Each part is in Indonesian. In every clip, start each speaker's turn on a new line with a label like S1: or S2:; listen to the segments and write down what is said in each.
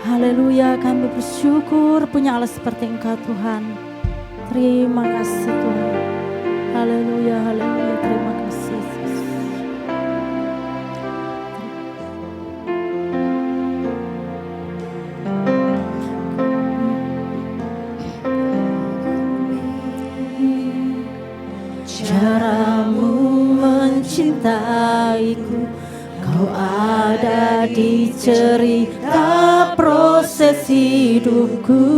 S1: Haleluya, kami bersyukur punya Allah seperti Engkau Tuhan. Terima kasih Tuhan. Haleluya, haleluya, terima kasih Yesus. Caramu mencintaiku, Kau ada di cerita proses hidupku.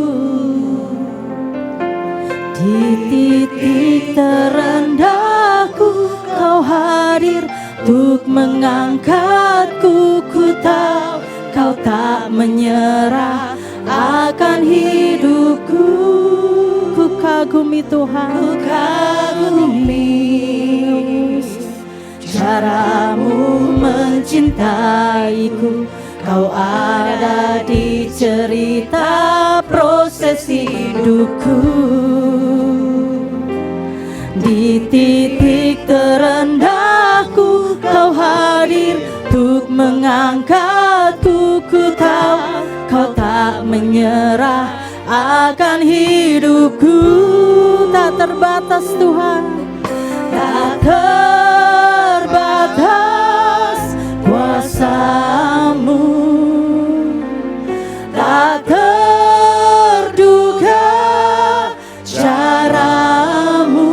S1: Di titik terendahku Kau hadir untuk mengangkatku. Ku tahu Kau tak menyerah akan hidupku. Ku kagumi Tuhan, ku kagumi caramu mencintaiku. Kau ada di cerita proses hidupku. Di titik terendahku Kau hadir untuk mengangkatku. Ku tahu Kau tak menyerah akan hidupku. Tak terbatas Tuhan, tak terbatas kuasa-Mu, tak terduga cara-Mu.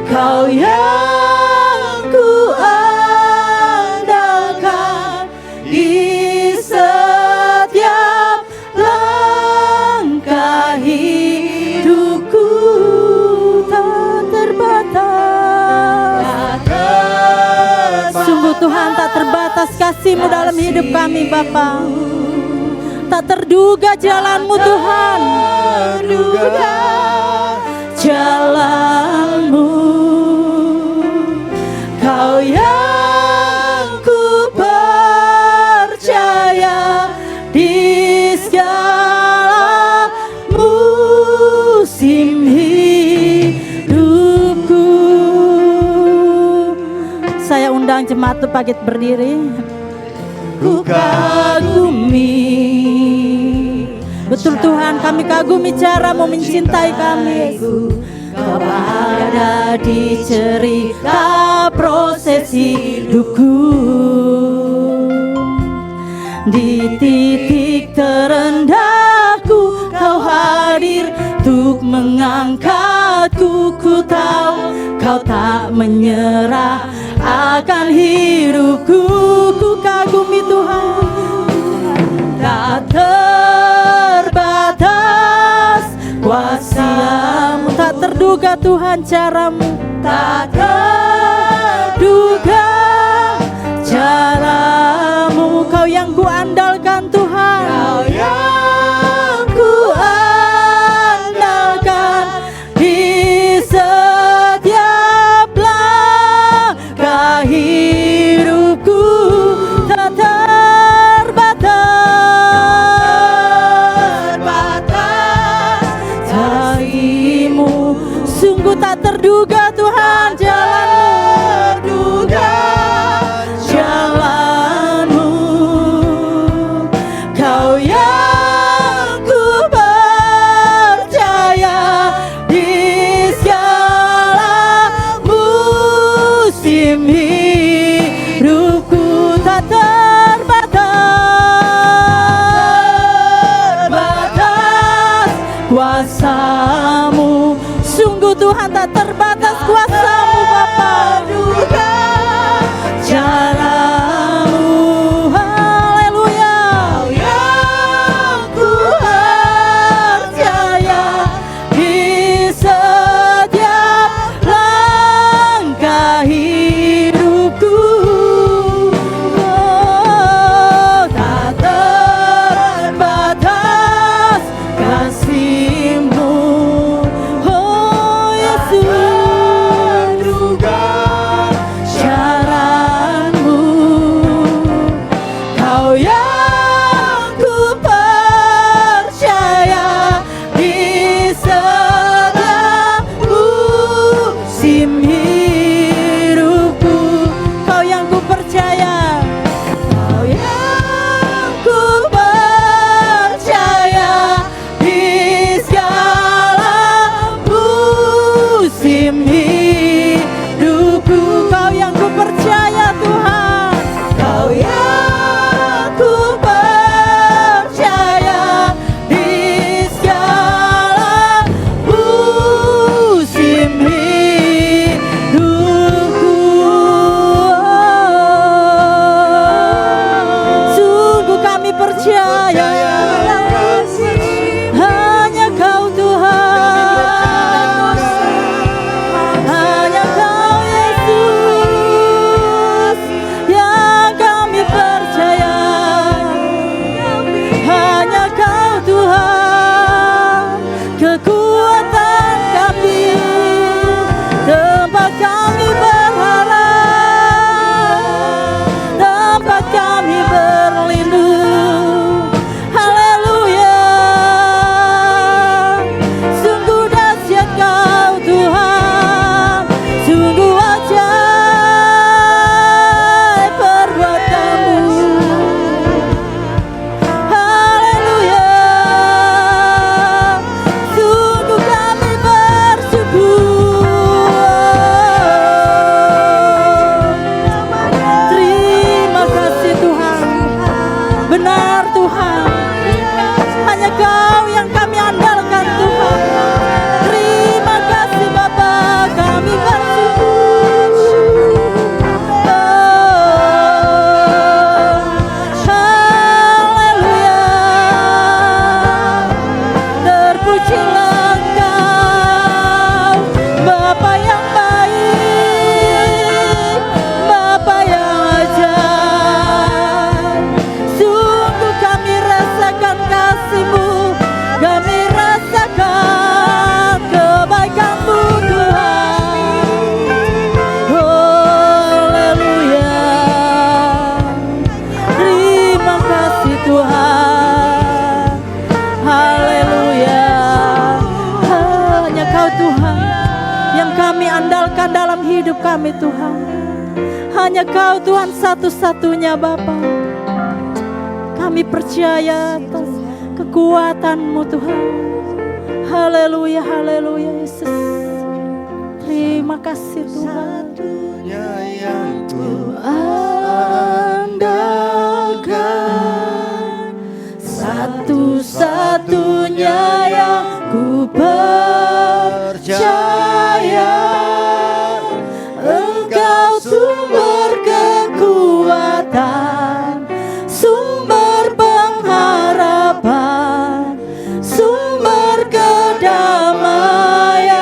S1: Kau yang ku andalkan di setiap langkah hidupku. Tak terbatas. Sungguh Tuhan, tak terbatas kasih-Mu dalam hidup kami Bapa. Tak terduga jalan-Mu Tuhan, terduga jalan-Mu. Kau yang ku percaya di segala musim hidupku. Saya undang jemaat itu pagi berdiri. Ku kagumi, betul Tuhan, kami kagumi cara-Mu mencintai kami. Kau ada di cerita proses hidupku. Di titik terendahku Kau hadir untuk mengangkatku. Ku tahu Kau tak menyerah akan hidupku. Ku kagumi Tuhan, tak terbatas kuasa-Mu, tak terduga Tuhan cara-Mu, tak terduga cara-Mu. Kau yang ku andalkan Tuhan, Kau yang ku andalkan di setiap langkah hidupku. Tak terbatas kasih-Mu. Sungguh tak terduga Tuhan jalan-Mu, jalan-Mu. Kau yang ku percaya di segala musim hidupku. Tak terbatas kuasa-Mu. Sungguh Tuhan tak terbatas percaya hanya Kau Tuhan, hanya Kau Yesus yang kami percaya, hanya Kau Tuhan kekuatan kami, tempat kami berharap, tempat kami berlindung. Haleluya, sungguh dahsyat Kau Tuhan, sungguh ajaib perbuatan-Mu. Haleluya, sungguh kami bersyukur. Terima kasih Tuhan, benar Tuhan, hanya Kau yang kami andalkan Tuhan. Terima kasih Bapa, kami bersyukur. Haleluya, terpujilah Engkau, Bapa yang baik, Bapa yang ajaib. Sungguh kami rasakan kasih-Mu, kami rasakan kebaikan-Mu Tuhan. Haleluya, terima kasih Tuhan. Haleluya, hanya Kau Tuhan yang kami andalkan dalam hidup kami Tuhan. Hanya Kau Tuhan satu-satunya Bapa. Kami percaya atas kekuatan-Mu Tuhan. Haleluya, haleluya Yesus. Terima kasih Tuhan.
S2: Yang ku
S1: Andalkan, satu-satunya yang ku percaya, Engkau sumber kekuatan, sumber pengharapan, sumber kedamaian.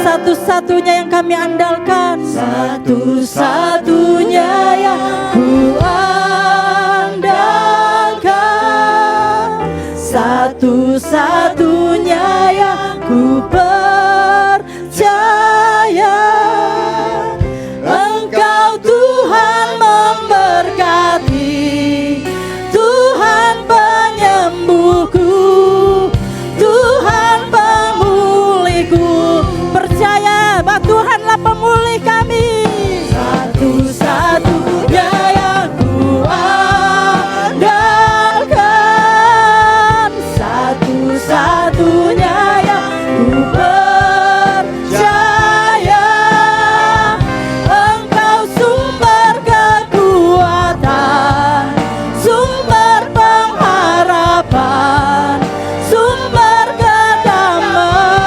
S1: Satu-satunya yang kami andalkan, satu-satunya yang ku andalkan, satu-satunya yang ku percaya, Engkau Tuhan memberkati, Tuhan penyembuhku, Tuhan pemulihku. Percaya bahwa Tuhanlah pemulih kami. Satu-satunya yang ku andalkan, satu-satunya yang ku percaya, Engkau sumber kekuatan, sumber pengharapan, sumber kedamaian.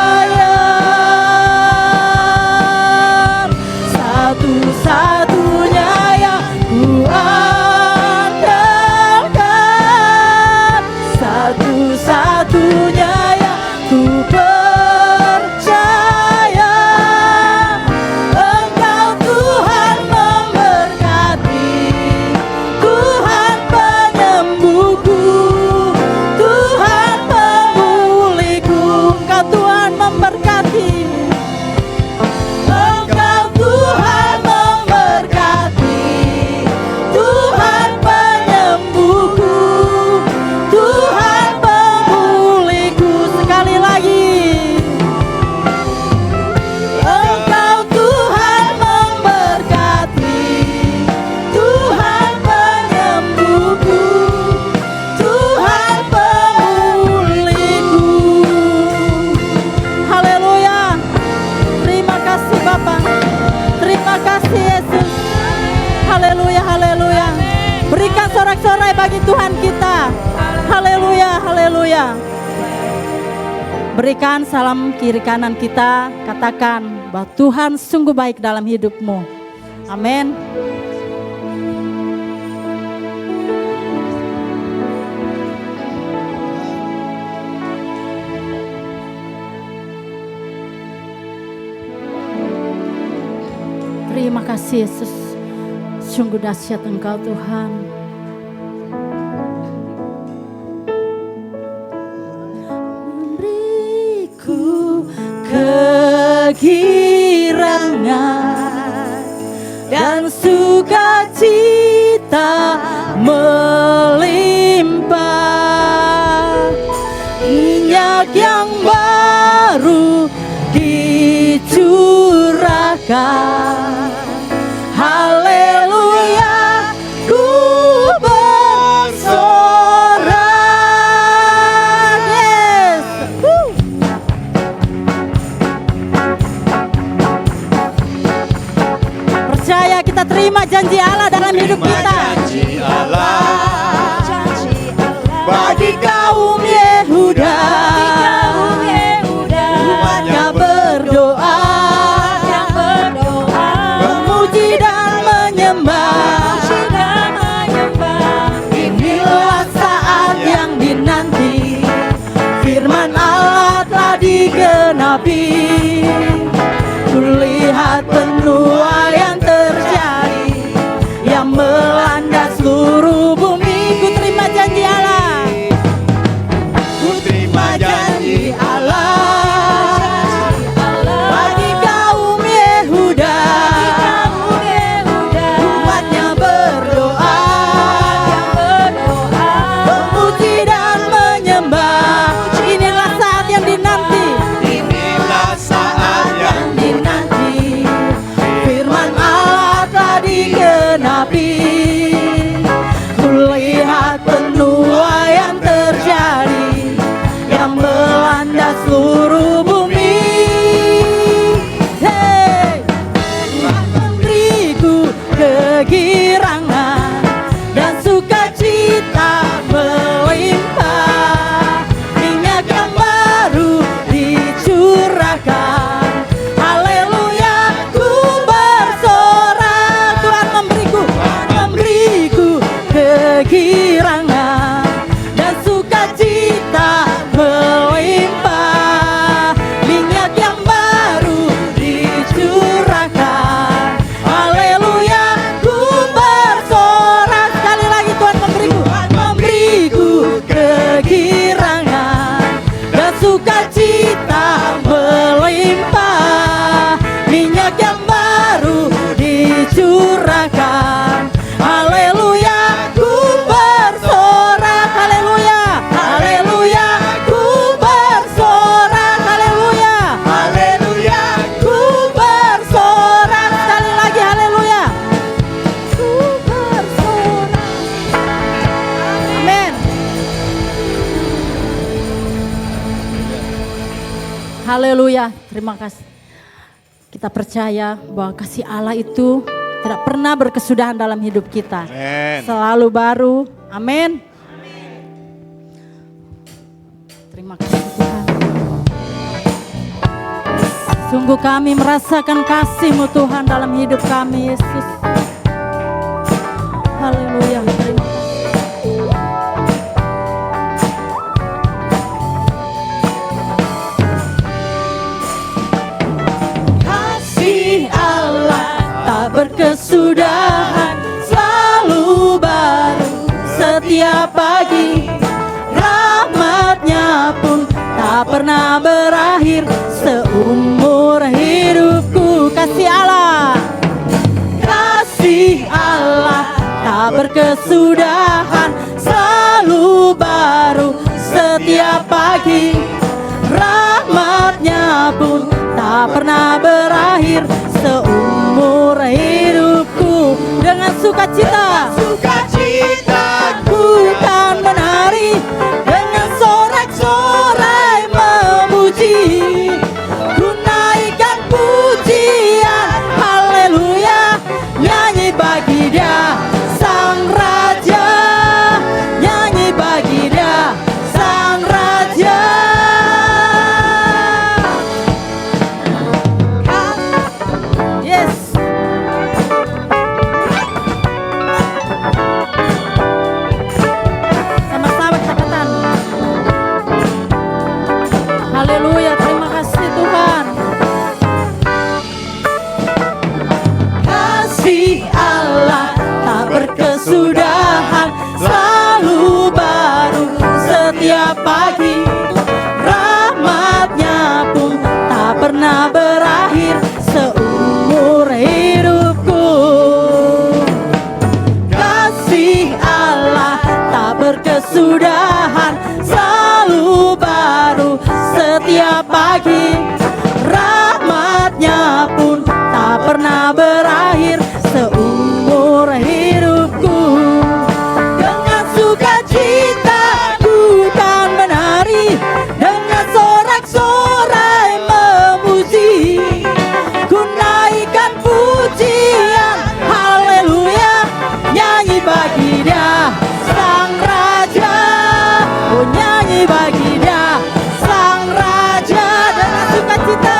S1: Satu-satunya yang ku andalkan, satu-satunya yang ku percaya, Engkau Tuhan memberkati, Tuhan penyembuhku, Tuhan pemulihku. Engkau Tuhan memberkati, Engkau Tuhan memberkati, Tuhan penyembuhku, Tuhan pemulihku. Sekali lagi, Engkau Tuhan memberkati, Tuhan penyembuhku, Tuhan pemulihku. Haleluya, terima kasih Bapa, terima kasih Yesus. Haleluya, haleluya. Berikan sorak-sorai bagi Tuhan kita. Haleluya, haleluya. Berikan salam kiri kanan kita, katakan bahwa Tuhan sungguh baik dalam hidupmu. Amin. Terima kasih Yesus. Sungguh dahsyat Engkau Tuhan. Beriku kegirangan dan sukacita melimpah, minyak yang baru dicurahkan. Haleluya, ku bersorak. Yes. Percaya kita terima janji Allah dalam hidup kita.
S2: Janji Allah
S1: Bagi kaum Yehuda, umatnya berdoa, memuji dan menyembah. Inilah saat yang dinanti, firman Allah telah digenapi. Kulihat penuai yang terjadi, yang melanda seluruh bumi. Ku terima janji Allah, ku terima janji Allah. Bagi kaum Yehuda, umatnya berdoa, memuji dan menyembah. Inilah saat yang dinanti,
S2: inilah saat yang
S1: dinanti, firman Allah telah digenapi. Kulihat penuai yang terjadi, yang melanda seluruh bumi. Hey, Tuhan memberiku kegirangan dan sukacita melimpah, minyak yang baru dicurahkan. Haleluya, ku bersorak. Tuhan memberiku kegirangan dan sukacita melimpah, minyak yang baru dicurahkan. Haleluya, ku bersorak. Sekali lagi, Tuhan memberiku kegirangan dan sukacita melimpah, minyak yang baru dicurahkan. Haleluya, ku bersorak. Haleluya, haleluya, ku bersorak. Haleluya, haleluya, ku bersorak. Sekali lagi, haleluya, ku bersorak. Amin. Haleluya, terima kasih. Kita percaya bahwa kasih Allah itu tidak pernah berkesudahan dalam hidup kita.
S2: Amen.
S1: Selalu baru. Amin. Terima kasih Tuhan. Sungguh kami merasakan kasih-Mu Tuhan dalam hidup kami, Yesus. Haleluya. Terima kasih. Kasih Allah tak berkesudahan, selalu baru setiap pagi. Rahmat-Nya pun tak pernah berakhir seumur hidupku. Kasih Allah, kasih Allah tak berkesudahan, selalu baru setiap pagi. Rahmat-Nya pun tak pernah berakhir seumur hidupku. Dengan sukacita, ku kan menari, dengan sorak-sorai memuji. Ku naikkan pujian, haleluya, nyanyi bagi Dia Sang Raja, nyanyi bagi Dia Sang Raja. Yes. kesudahan selalu baru setiap pagi. Rahmatnya pun tak pernah berakhir seumur hidupku. Dengan sukacita ku kan menari, dengan sorak-sorai memuji, ku naikkan pujian haleluya, nyanyi bagi Dia Sang Raja. Oh nyanyi bagi Dia Sang Raja. Dengan sukacita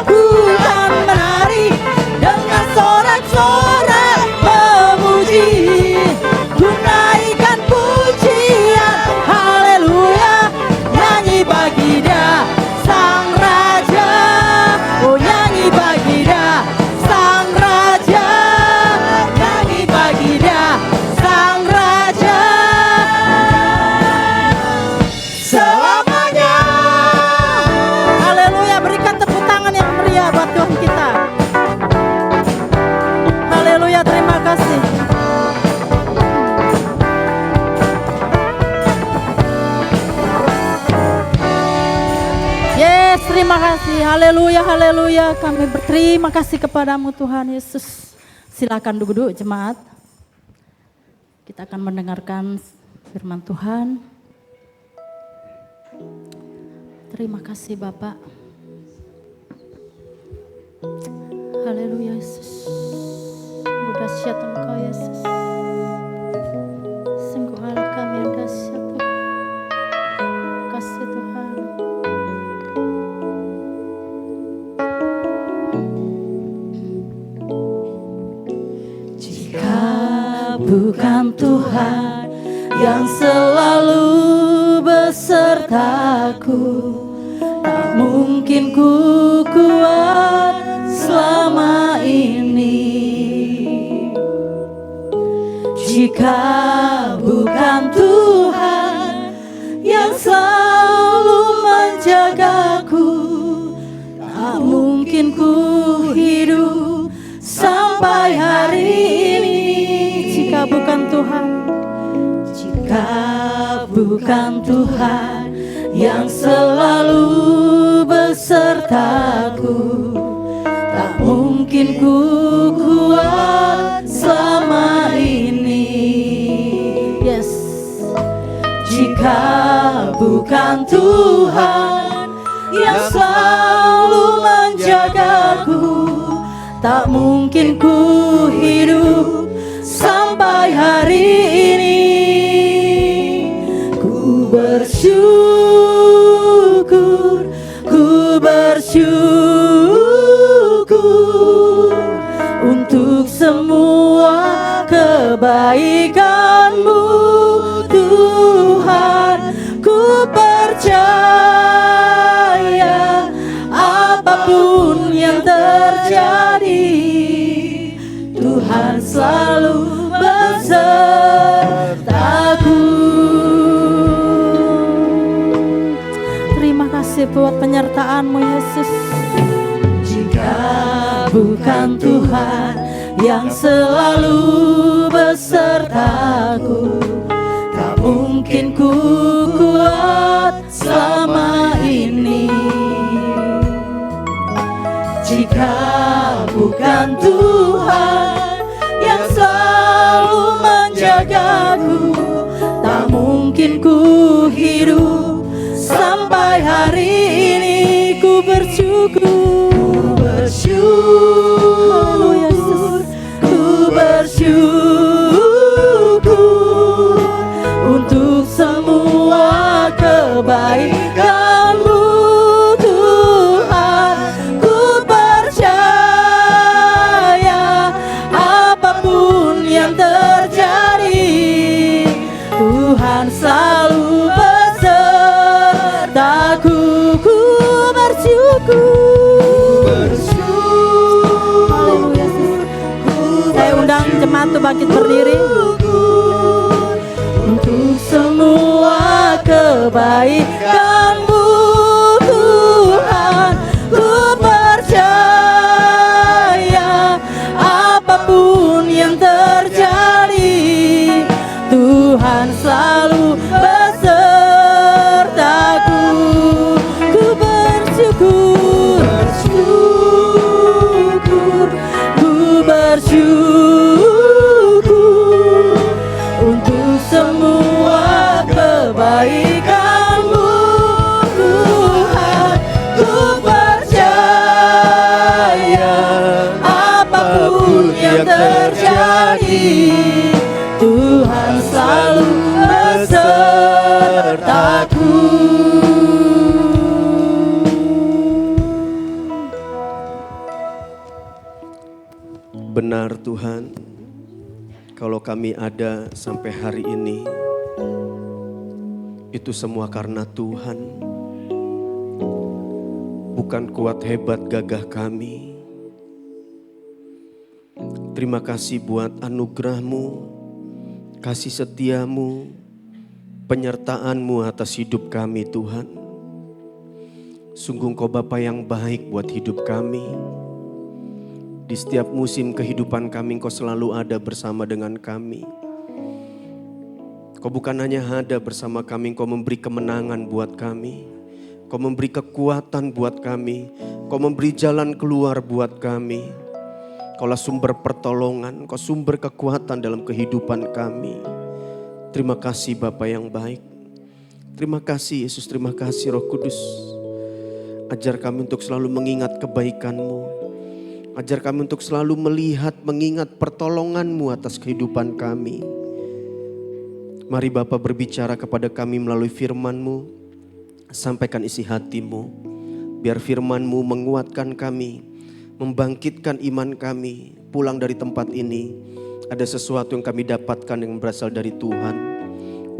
S1: ku kan menari, dengan sorak-sorai memuji, ku naikkan pujian haleluya, nyanyi bagi Dia Sang Raja. Oh nyanyi bagi Dia Sang Raja, nyanyi bagi Dia Sang Raja selamanya. Haleluya, berikan tepuk tangan yang meriah buat Tuhan kita. Haleluya, terima kasih. Yes, terima kasih. Haleluya, haleluya. Kami berterima kasih kepadamu Tuhan Yesus. Silakan duduk jemaat. Kita akan mendengarkan firman Tuhan. Terima kasih Bapak. Haleluya Yesus. Dahsyat Engkau Yesus. Sungguh Allah kami yang dahsyat Tuhan. Kasih Tuhan. Jika bukan Tuhan yang selalu besertaku, tak mungkin ku kuat selama ini. Jika bukan Tuhan yang selalu menjagaku, tak mungkin ku hidup sampai hari ini. Jika bukan Tuhan, jika bukan Tuhan yang selalu besertaku, tak mungkin ku kuat selama ini. Yes. Jika bukan Tuhan yang selalu menjagaku, tak mungkin ku hidup sampai hari ini. Ku bersyukur, ku bersyukur untuk semua kebaikan-Mu Tuhan. Ku percaya apapun yang terjadi, Tuhan selalu besertaku. Terima kasih buat penyertaan-Mu Yesus. Jika bukan Tuhan yang selalu besertaku, tak mungkin ku kuat selama ini. Jika bukan Tuhan yang selalu menjagaku, tak mungkin ku hidup sampai hari ini. Ku bersyukur, bersyukur, ku bersyukur untuk semua kebaikan-Mu Tuhan. Ku percaya apapun yang terjadi, Tuhan selalu besertaku. Ku bersyukur. Saya undang jemaat tuh bangkit berdiri. Untuk semua kebaikan-Mu Tuhan, ku percaya apapun yang terjadi, Tuhan Tuhan selalu besertaku. Ku bersyukur, ku bersyukur untuk semua kebaikan-Mu, Tuhan. Ku percaya apapun yang terjadi, Tuhan selalu besertaku.
S3: Benar Tuhan, kalau kami ada sampai hari ini, itu semua karena Tuhan. Bukan kuat hebat gagah kami. Terima kasih buat anugerah-Mu, kasih setia-Mu, penyertaan-Mu atas hidup kami Tuhan. Sungguh Engkau Bapa yang baik buat hidup kami. Di setiap musim kehidupan kami Engkau selalu ada bersama dengan kami. Kau bukan hanya ada bersama kami, Engkau memberi kemenangan buat kami. Kau memberi kekuatan buat kami. Kau memberi jalan keluar buat kami. Kaulah sumber pertolongan, Kau sumber kekuatan dalam kehidupan kami. Terima kasih Bapa yang baik. Terima kasih Yesus, terima kasih Roh Kudus. Ajar kami untuk selalu mengingat kebaikan-Mu. Ajar kami untuk selalu melihat, mengingat pertolongan-Mu atas kehidupan kami. Mari Bapa berbicara kepada kami melalui firman-Mu. Sampaikan isi hati-Mu. Biar firman-Mu menguatkan kami, membangkitkan iman kami. Pulang dari tempat ini, ada sesuatu yang kami dapatkan yang berasal dari Tuhan.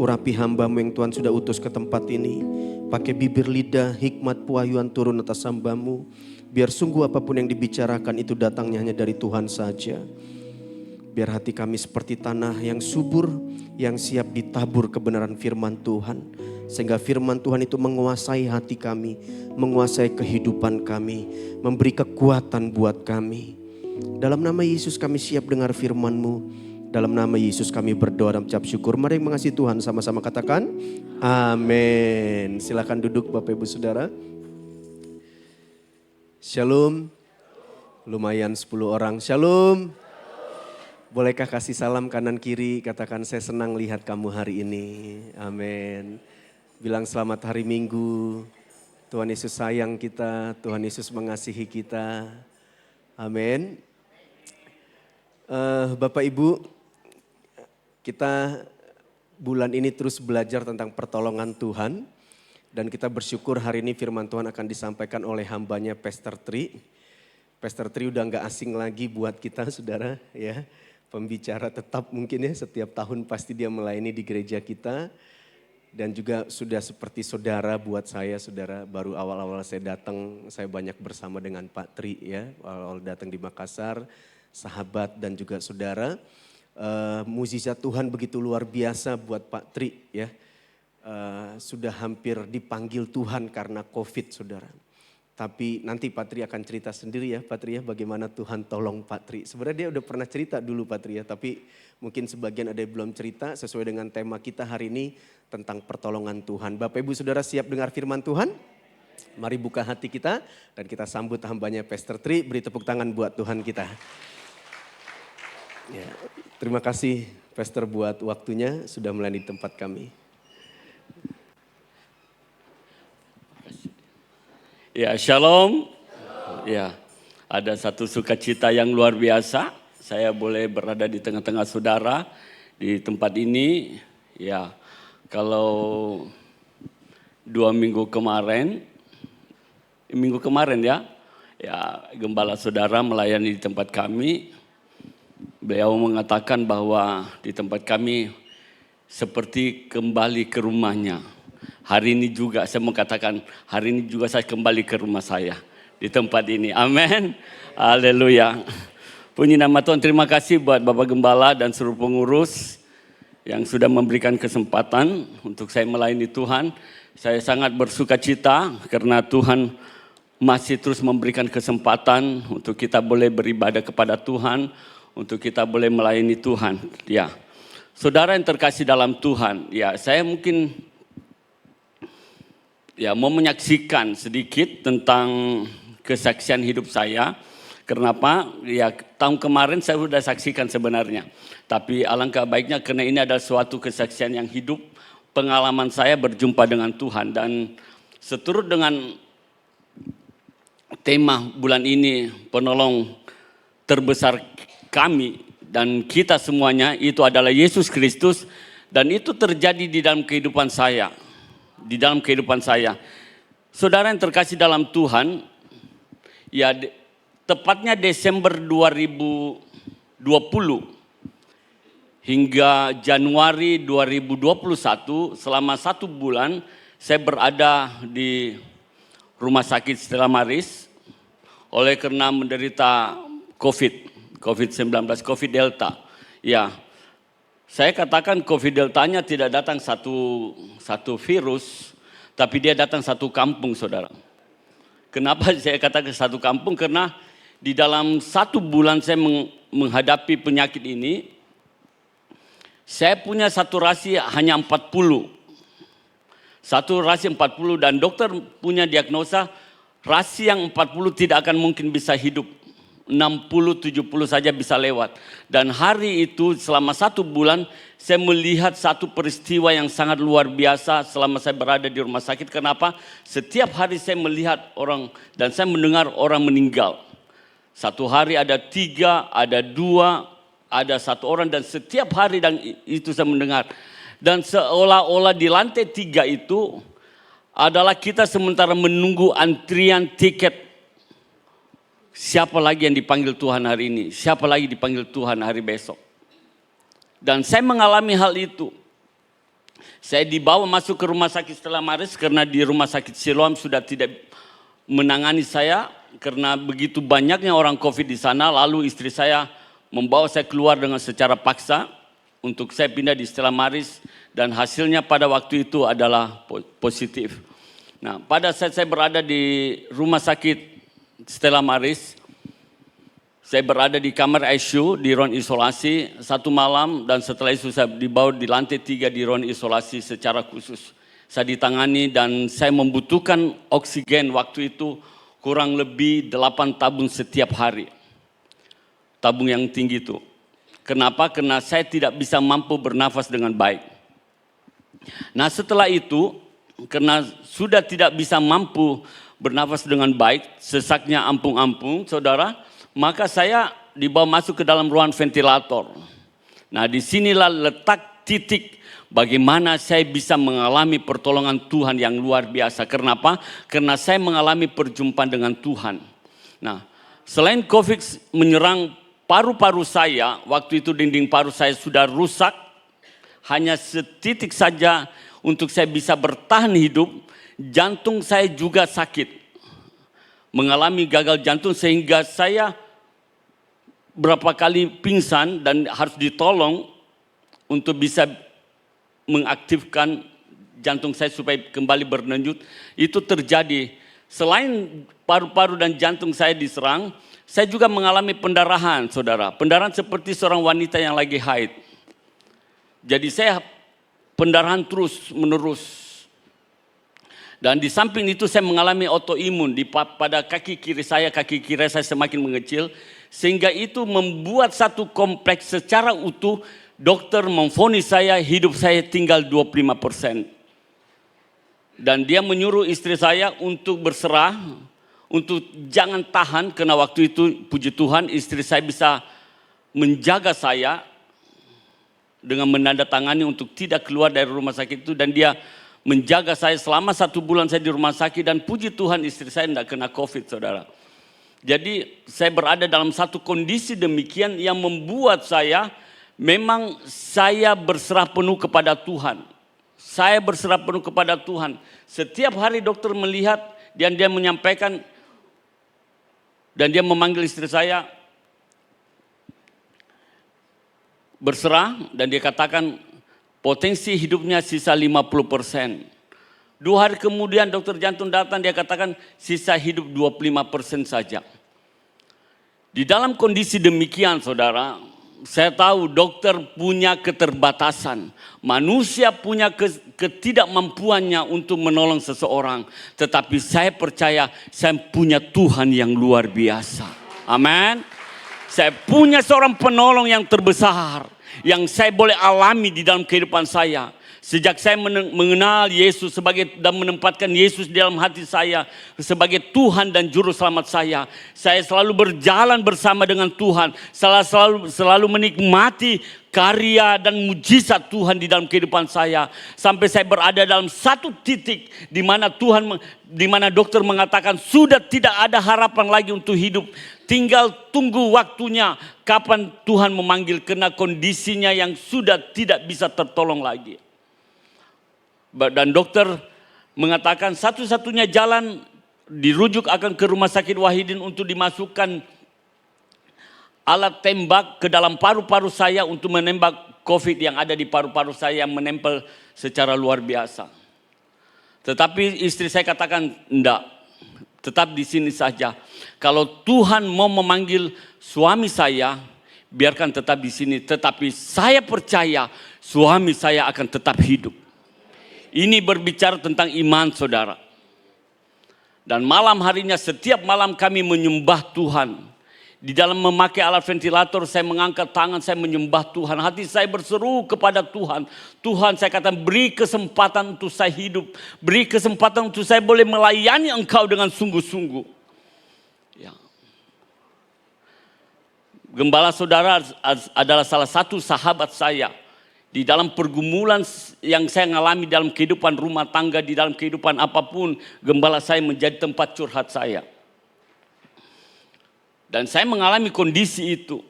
S3: Urapi hamba-Mu yang Tuhan sudah utus ke tempat ini. Pakai bibir lidah, hikmat pewahyuan turun atas hamba-Mu. Biar sungguh apapun yang dibicarakan itu datangnya hanya dari Tuhan saja. Biar hati kami seperti tanah yang subur, yang siap ditabur kebenaran firman Tuhan. Sehingga firman Tuhan itu menguasai hati kami, menguasai kehidupan kami, memberi kekuatan buat kami. Dalam nama Yesus kami siap dengar firman-Mu. Dalam nama Yesus kami berdoa dan ucap syukur. Mari yang mengasihi Tuhan sama-sama katakan amin. Silakan duduk Bapak Ibu Saudara. Shalom. Lumayan 10 orang. Shalom. Bolehkah kasih salam kanan kiri, katakan saya senang lihat kamu hari ini. Amin. Bilang selamat hari Minggu. Tuhan Yesus sayang kita, Tuhan Yesus mengasihi kita. Amin. Bapak Ibu, kita bulan ini terus belajar tentang pertolongan Tuhan. Dan kita bersyukur hari ini firman Tuhan akan disampaikan oleh hambanya Pastor Tri. Pastor Tri udah gak asing lagi buat kita saudara ya. Pembicara tetap mungkin ya, setiap tahun pasti dia melayani di gereja kita. Dan juga sudah seperti saudara buat saya, saudara. Baru awal-awal saya datang, saya banyak bersama dengan Pak Tri ya. Awal-awal datang di Makassar, sahabat dan juga saudara. Mukjizat Tuhan begitu luar biasa buat Pak Tri ya. Sudah hampir dipanggil Tuhan karena COVID saudara. Tapi nanti Pak Tri akan cerita sendiri ya Pak Tri ya, bagaimana Tuhan tolong Pak Tri. Sebenarnya dia udah pernah cerita dulu Pak Tri ya, tapi mungkin sebagian ada yang belum cerita sesuai dengan tema kita hari ini tentang pertolongan Tuhan. Bapak Ibu Saudara siap dengar firman Tuhan? Mari buka hati kita dan kita sambut hambanya Pastor Tri, beri tepuk tangan buat Tuhan kita. Ya, terima kasih Pastor buat waktunya sudah melayani tempat kami.
S4: Ya, shalom. Ya, ada satu sukacita yang luar biasa. Saya boleh berada di tengah-tengah saudara di tempat ini. Ya, kalau 2 minggu kemarin ya, gembala saudara melayani di tempat kami. Beliau mengatakan bahwa di tempat kami seperti kembali ke rumahnya. Hari ini juga saya mau katakan, hari ini juga saya kembali ke rumah saya di tempat ini. Amin. Haleluya. Puji nama Tuhan, terima kasih buat Bapak Gembala dan seluruh pengurus yang sudah memberikan kesempatan untuk saya melayani Tuhan. Saya sangat bersuka cita karena Tuhan masih terus memberikan kesempatan untuk kita boleh beribadah kepada Tuhan, untuk kita boleh melayani Tuhan. Ya. Saudara yang terkasih dalam Tuhan, ya saya mungkin mau menyaksikan sedikit tentang kesaksian hidup saya. Kenapa? Ya tahun kemarin saya sudah saksikan sebenarnya. Tapi alangkah baiknya karena ini adalah suatu kesaksian yang hidup, pengalaman saya berjumpa dengan Tuhan. Dan seturut dengan tema bulan ini, penolong terbesar kami dan kita semuanya itu adalah Yesus Kristus. Dan itu terjadi di dalam kehidupan saya. Di dalam kehidupan saya. Saudara yang terkasih dalam Tuhan, ya tepatnya Desember 2020 hingga Januari 2021 selama 1 bulan saya berada di rumah sakit Stella Maris oleh karena menderita COVID-19, COVID Delta. Ya, saya katakan COVID Deltanya tidak datang satu virus, tapi dia datang satu kampung, saudara. Kenapa saya katakan satu kampung? Karena di dalam 1 bulan saya menghadapi penyakit ini, saya punya saturasi hanya 40. Saturasi 40 dan dokter punya diagnosa rasi yang 40 tidak akan mungkin bisa hidup. 60-70 saja bisa lewat. Dan hari itu selama 1 bulan saya melihat satu peristiwa yang sangat luar biasa selama saya berada di rumah sakit. Kenapa? Setiap hari saya melihat orang dan saya mendengar orang meninggal. 1 hari ada 3, ada 2, ada 1 orang dan setiap hari dan itu saya mendengar. Dan seolah-olah di lantai 3 itu adalah kita sementara menunggu antrian tiket. Siapa lagi yang dipanggil Tuhan hari ini? Siapa lagi dipanggil Tuhan hari besok? Dan saya mengalami hal itu. Saya dibawa masuk ke rumah sakit Stella Maris karena di rumah sakit Siloam sudah tidak menangani saya karena begitu banyaknya orang COVID di sana. Lalu istri saya membawa saya keluar dengan secara paksa untuk saya pindah di Stella Maris dan hasilnya pada waktu itu adalah positif. Nah, pada saat saya berada di rumah sakit Stella Maris, saya berada di kamar ICU di ruang isolasi 1 malam dan setelah itu saya dibawa di lantai 3 di ruang isolasi secara khusus. Saya ditangani dan saya membutuhkan oksigen waktu itu kurang lebih 8 tabung setiap hari. Tabung yang tinggi itu. Kenapa? Karena saya tidak bisa mampu bernafas dengan baik. Nah setelah itu, karena sudah tidak bisa mampu bernafas dengan baik, sesaknya ampung-ampung, saudara, maka saya dibawa masuk ke dalam ruang ventilator. Nah disinilah letak titik bagaimana saya bisa mengalami pertolongan Tuhan yang luar biasa. Kenapa? Karena saya mengalami perjumpaan dengan Tuhan. Nah selain COVID menyerang paru-paru saya, waktu itu dinding paru saya sudah rusak, hanya setitik saja untuk saya bisa bertahan hidup. Jantung saya juga sakit, mengalami gagal jantung sehingga saya berapa kali pingsan dan harus ditolong untuk bisa mengaktifkan jantung saya supaya kembali berdenyut. Itu terjadi. Selain paru-paru dan jantung saya diserang, saya juga mengalami pendarahan, saudara. Pendarahan seperti seorang wanita yang lagi haid. Jadi saya pendarahan terus menerus. Dan di samping itu saya mengalami autoimun pada kaki kiri saya semakin mengecil. Sehingga itu membuat satu kompleks secara utuh, dokter memvonis saya, hidup saya tinggal 25%. Dan dia menyuruh istri saya untuk berserah, untuk jangan tahan, karena waktu itu puji Tuhan istri saya bisa menjaga saya dengan menandatangani untuk tidak keluar dari rumah sakit itu. Dan dia menjaga saya selama 1 bulan saya di rumah sakit dan puji Tuhan istri saya tidak kena COVID, saudara. Jadi saya berada dalam satu kondisi demikian yang membuat saya memang saya berserah penuh kepada Tuhan. Saya berserah penuh kepada Tuhan. Setiap hari dokter melihat dan dia menyampaikan dan dia memanggil istri saya berserah dan dia katakan potensi hidupnya sisa 50%. 2 hari kemudian dokter jantung datang, dia katakan sisa hidup 25% saja. Di dalam kondisi demikian, saudara, saya tahu dokter punya keterbatasan. Manusia punya ketidakmampuannya untuk menolong seseorang. Tetapi saya percaya saya punya Tuhan yang luar biasa. Amin. Saya punya seorang penolong yang terbesar. Yang saya boleh alami di dalam kehidupan saya. Sejak saya mengenal Yesus dan menempatkan Yesus di dalam hati saya sebagai Tuhan dan Juru Selamat saya selalu berjalan bersama dengan Tuhan, selalu menikmati karya dan mujizat Tuhan di dalam kehidupan saya. Sampai saya berada dalam satu titik di mana dokter mengatakan sudah tidak ada harapan lagi untuk hidup. Tinggal tunggu waktunya kapan Tuhan memanggil, karena kondisinya yang sudah tidak bisa tertolong lagi. Dan dokter mengatakan satu-satunya jalan dirujuk akan ke rumah sakit Wahidin untuk dimasukkan alat tembak ke dalam paru-paru saya untuk menembak COVID yang ada di paru-paru saya yang menempel secara luar biasa. Tetapi istri saya katakan enggak, tetap di sini saja. Kalau Tuhan mau memanggil suami saya, biarkan tetap di sini. Tetapi saya percaya suami saya akan tetap hidup. Ini berbicara tentang iman saudara. Dan malam harinya setiap malam kami menyembah Tuhan. Di dalam memakai alat ventilator saya mengangkat tangan, saya menyembah Tuhan. Hati saya berseru kepada Tuhan. Tuhan, saya katakan beri kesempatan untuk saya hidup. Beri kesempatan untuk saya boleh melayani Engkau dengan sungguh-sungguh. Ya. Gembala saudara adalah salah satu sahabat saya. Di dalam pergumulan yang saya alami dalam kehidupan rumah tangga, di dalam kehidupan apapun, gembala saya menjadi tempat curhat saya. Dan saya mengalami kondisi itu.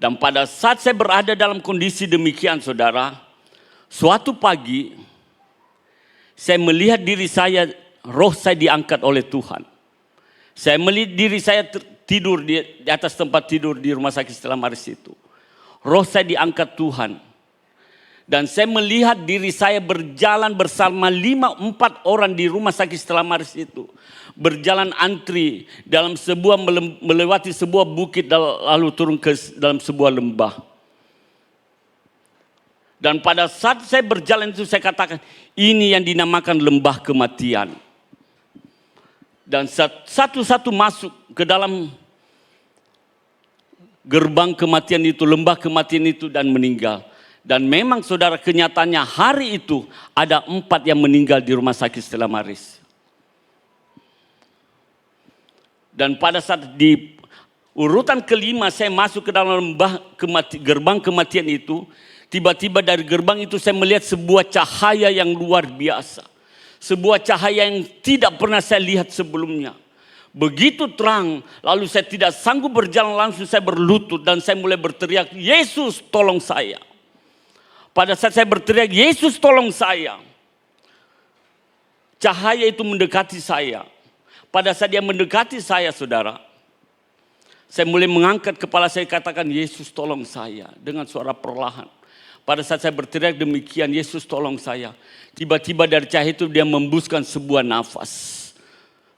S4: Dan pada saat saya berada dalam kondisi demikian saudara, suatu pagi saya melihat diri saya, roh saya diangkat oleh Tuhan. Saya melihat diri saya tidur di atas tempat tidur di rumah sakit Stella Maris itu. Roh saya diangkat Tuhan. Dan saya melihat diri saya berjalan bersama 4 orang di rumah sakit Stella Maris itu. Berjalan antri dalam melewati sebuah bukit lalu turun ke dalam sebuah lembah. Dan pada saat saya berjalan itu saya katakan, ini yang dinamakan lembah kematian. Dan satu-satu masuk ke dalam gerbang kematian itu, lembah kematian itu dan meninggal. Dan memang saudara kenyataannya hari itu ada 4 yang meninggal di rumah sakit Stella Maris. Dan pada saat di urutan kelima saya masuk ke dalam gerbang kematian itu, tiba-tiba dari gerbang itu saya melihat sebuah cahaya yang luar biasa. Sebuah cahaya yang tidak pernah saya lihat sebelumnya. Begitu terang, lalu saya tidak sanggup berjalan, langsung saya berlutut dan saya mulai berteriak, Yesus tolong saya. Pada saat saya berteriak, Yesus tolong saya, cahaya itu mendekati saya. Pada saat dia mendekati saya saudara, saya mulai mengangkat kepala saya, katakan Yesus tolong saya dengan suara perlahan. Pada saat saya berteriak demikian, Yesus tolong saya, tiba-tiba dari cahaya itu dia membuskan sebuah nafas.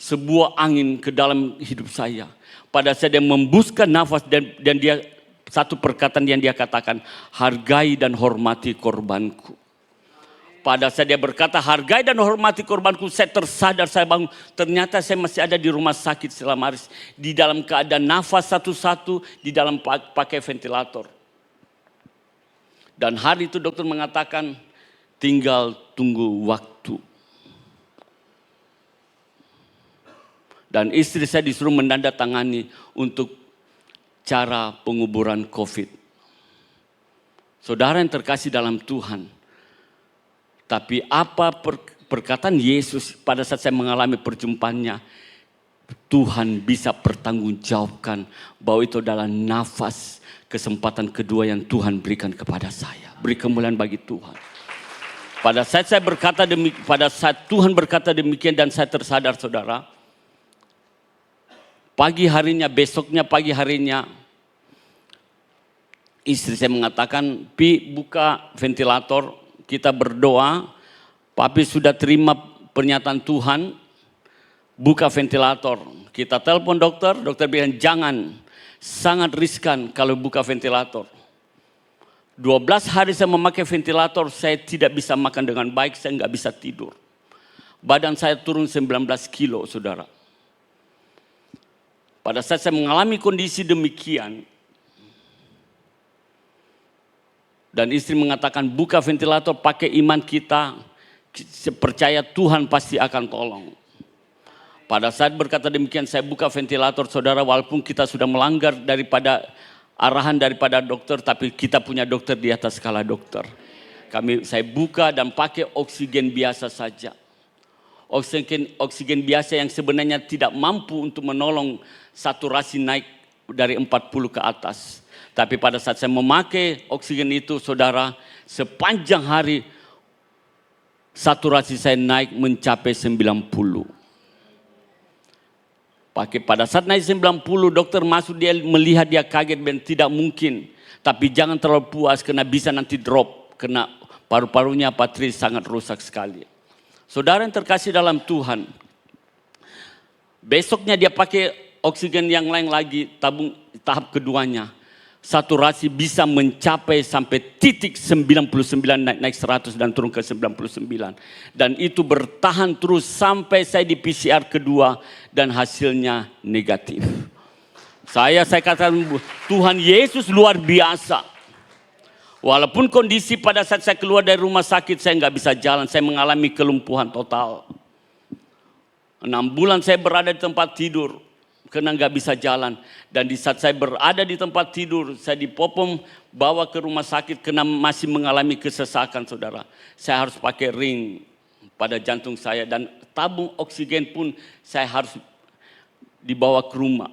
S4: Sebuah angin ke dalam hidup saya. Pada saat dia membuskan nafas dan dia satu perkataan yang dia katakan, hargai dan hormati korbanku. Pada saat dia berkata hargai dan hormati korbanku, saya tersadar, saya bangun. Ternyata saya masih ada di rumah sakit Stella Maris. Di dalam keadaan nafas satu-satu, di dalam pakai ventilator. Dan hari itu dokter mengatakan tinggal tunggu waktu. Dan istri saya disuruh menandatangani untuk cara penguburan COVID. Saudara yang terkasih dalam Tuhan. Tapi apa perkataan Yesus pada saat saya mengalami perjumpaannya. Tuhan bisa pertanggungjawabkan bahwa itu adalah nafas kesempatan kedua yang Tuhan berikan kepada saya. Beri kemuliaan bagi Tuhan. Pada saat Tuhan berkata demikian dan saya tersadar saudara. Besoknya pagi harinya, istri saya mengatakan, Pi buka ventilator, kita berdoa, Papi sudah terima pernyataan Tuhan, buka ventilator. Kita telepon dokter bilang jangan, sangat riskan kalau buka ventilator. 12 hari saya memakai ventilator, saya tidak bisa makan dengan baik, saya nggak bisa tidur. Badan saya turun 19 kilo, saudara. Pada saat saya mengalami kondisi demikian, dan istri mengatakan buka ventilator, pakai iman kita, percaya Tuhan pasti akan tolong. Pada saat berkata demikian, saya buka ventilator, saudara, walaupun kita sudah melanggar daripada arahan daripada dokter, tapi kita punya dokter di atas skala dokter. Saya buka dan pakai oksigen biasa saja. Oksigen biasa yang sebenarnya tidak mampu untuk menolong saturasi naik dari 40 ke atas. Tapi pada saat saya memakai oksigen itu, saudara, sepanjang hari saturasi saya naik mencapai 90. Pada saat naik 90, dokter masuk, dia melihat, dia kaget dan tidak mungkin. Tapi jangan terlalu puas karena bisa nanti drop. Karena paru-parunya Patris sangat rusak sekali. Saudara yang terkasih dalam Tuhan, besoknya dia pakai oksigen yang lain lagi, tahap keduanya. Saturasi bisa mencapai sampai titik 99, naik 100 dan turun ke 99. Dan itu bertahan terus sampai saya di PCR kedua dan hasilnya negatif. Saya katakan Tuhan Yesus luar biasa. Walaupun kondisi pada saat saya keluar dari rumah sakit saya nggak bisa jalan, saya mengalami kelumpuhan total. 6 bulan saya berada di tempat tidur karena nggak bisa jalan. Dan di saat saya berada di tempat tidur, saya dipopom bawa ke rumah sakit karena masih mengalami kesesakan, saudara. Saya harus pakai ring pada jantung saya dan tabung oksigen pun saya harus dibawa ke rumah.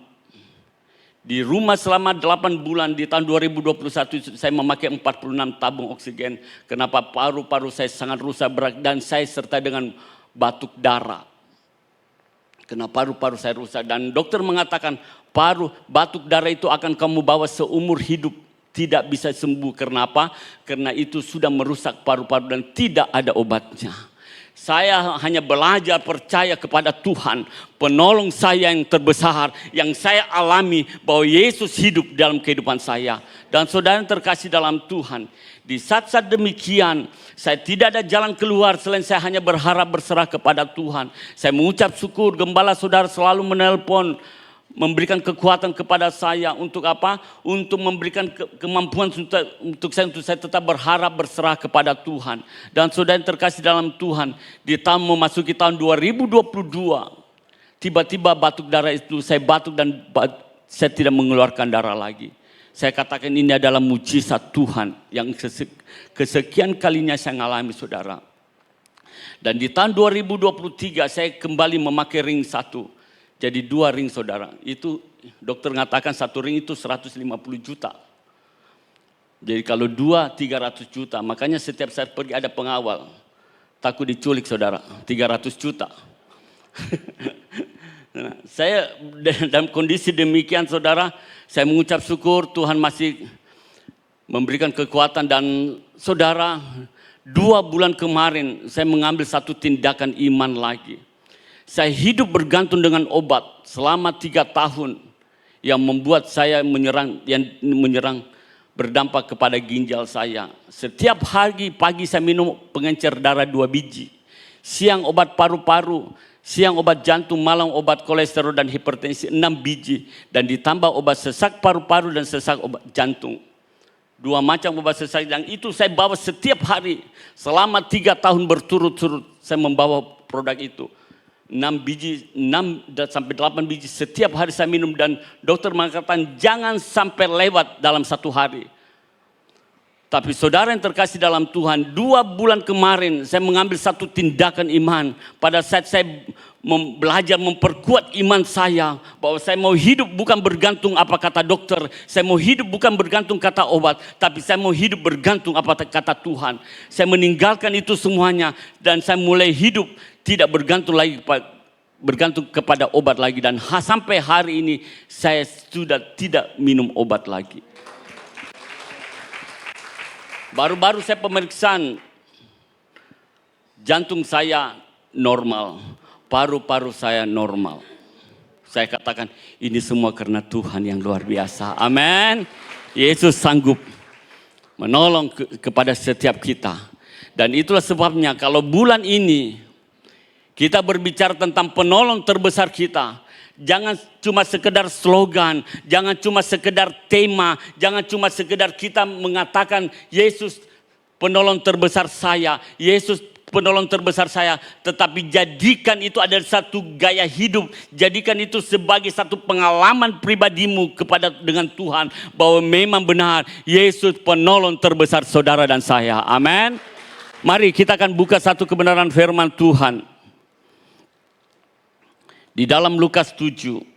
S4: Di rumah selama 8 bulan di tahun 2021 saya memakai 46 tabung oksigen. Kenapa? Paru-paru saya sangat rusak berat dan saya serta dengan batuk darah. Karena paru-paru saya rusak dan dokter mengatakan batuk darah itu akan kamu bawa seumur hidup. Tidak bisa sembuh. Kenapa? Karena itu sudah merusak paru-paru dan tidak ada obatnya. Saya hanya belajar percaya kepada Tuhan, penolong saya yang terbesar, yang saya alami bahwa Yesus hidup dalam kehidupan saya. Dan saudara yang terkasih dalam Tuhan, di saat-saat demikian, saya tidak ada jalan keluar selain saya hanya berharap berserah kepada Tuhan. Saya mengucap syukur, gembala saudara selalu menelpon, memberikan kekuatan kepada saya untuk apa? Untuk memberikan kemampuan untuk saya tetap berharap berserah kepada Tuhan. Dan saudara yang terkasih dalam Tuhan, di tahun memasuki tahun 2022, tiba-tiba batuk darah itu saya batuk dan saya tidak mengeluarkan darah lagi. Saya katakan ini adalah mujizat Tuhan yang kesekian kalinya saya alami, saudara. Dan di tahun 2023 saya kembali memakai ring 1. Jadi 2 ring, saudara. Itu dokter mengatakan 1 ring itu 150 juta. Jadi kalau 2 300 juta. Makanya setiap saya pergi ada pengawal. Takut diculik, saudara. 300 juta. Nah, saya dalam kondisi demikian, saudara, saya mengucap syukur Tuhan masih memberikan kekuatan. Dan saudara, 2 bulan kemarin saya mengambil satu tindakan iman lagi. Saya hidup bergantung dengan obat selama 3 tahun yang membuat saya menyerang berdampak kepada ginjal saya. Setiap hari pagi saya minum pengencer darah 2 biji. Siang obat paru-paru, siang obat jantung, malam obat kolesterol dan hipertensi 6 biji. Dan ditambah obat sesak paru-paru dan sesak obat jantung. 2 macam obat sesak yang itu saya bawa setiap hari. Selama 3 tahun berturut-turut saya membawa produk itu. 6 sampai 8 biji setiap hari saya minum dan dokter mengatakan jangan sampai lewat dalam 1 hari. Tapi saudara yang terkasih dalam Tuhan, 2 bulan kemarin saya mengambil satu tindakan iman. Pada saat saya belajar memperkuat iman saya, bahwa saya mau hidup bukan bergantung apa kata dokter, saya mau hidup bukan bergantung kata obat, tapi saya mau hidup bergantung apa kata Tuhan. Saya meninggalkan itu semuanya dan saya mulai hidup tidak bergantung kepada obat lagi. Dan sampai hari ini saya sudah tidak minum obat lagi. Baru-baru saya pemeriksaan, jantung saya normal, paru-paru saya normal. Saya katakan ini semua karena Tuhan yang luar biasa. Amin. Yesus sanggup menolong kepada setiap kita. Dan itulah sebabnya kalau bulan ini kita berbicara tentang penolong terbesar kita. Jangan cuma sekedar slogan, jangan cuma sekedar tema, jangan cuma sekedar kita mengatakan Yesus penolong terbesar saya, Yesus penolong terbesar saya, tetapi jadikan itu adalah satu gaya hidup, jadikan itu sebagai satu pengalaman pribadimu dengan Tuhan bahwa memang benar Yesus penolong terbesar saudara dan saya. Amin. Mari kita akan buka satu kebenaran firman Tuhan di dalam Lukas 7.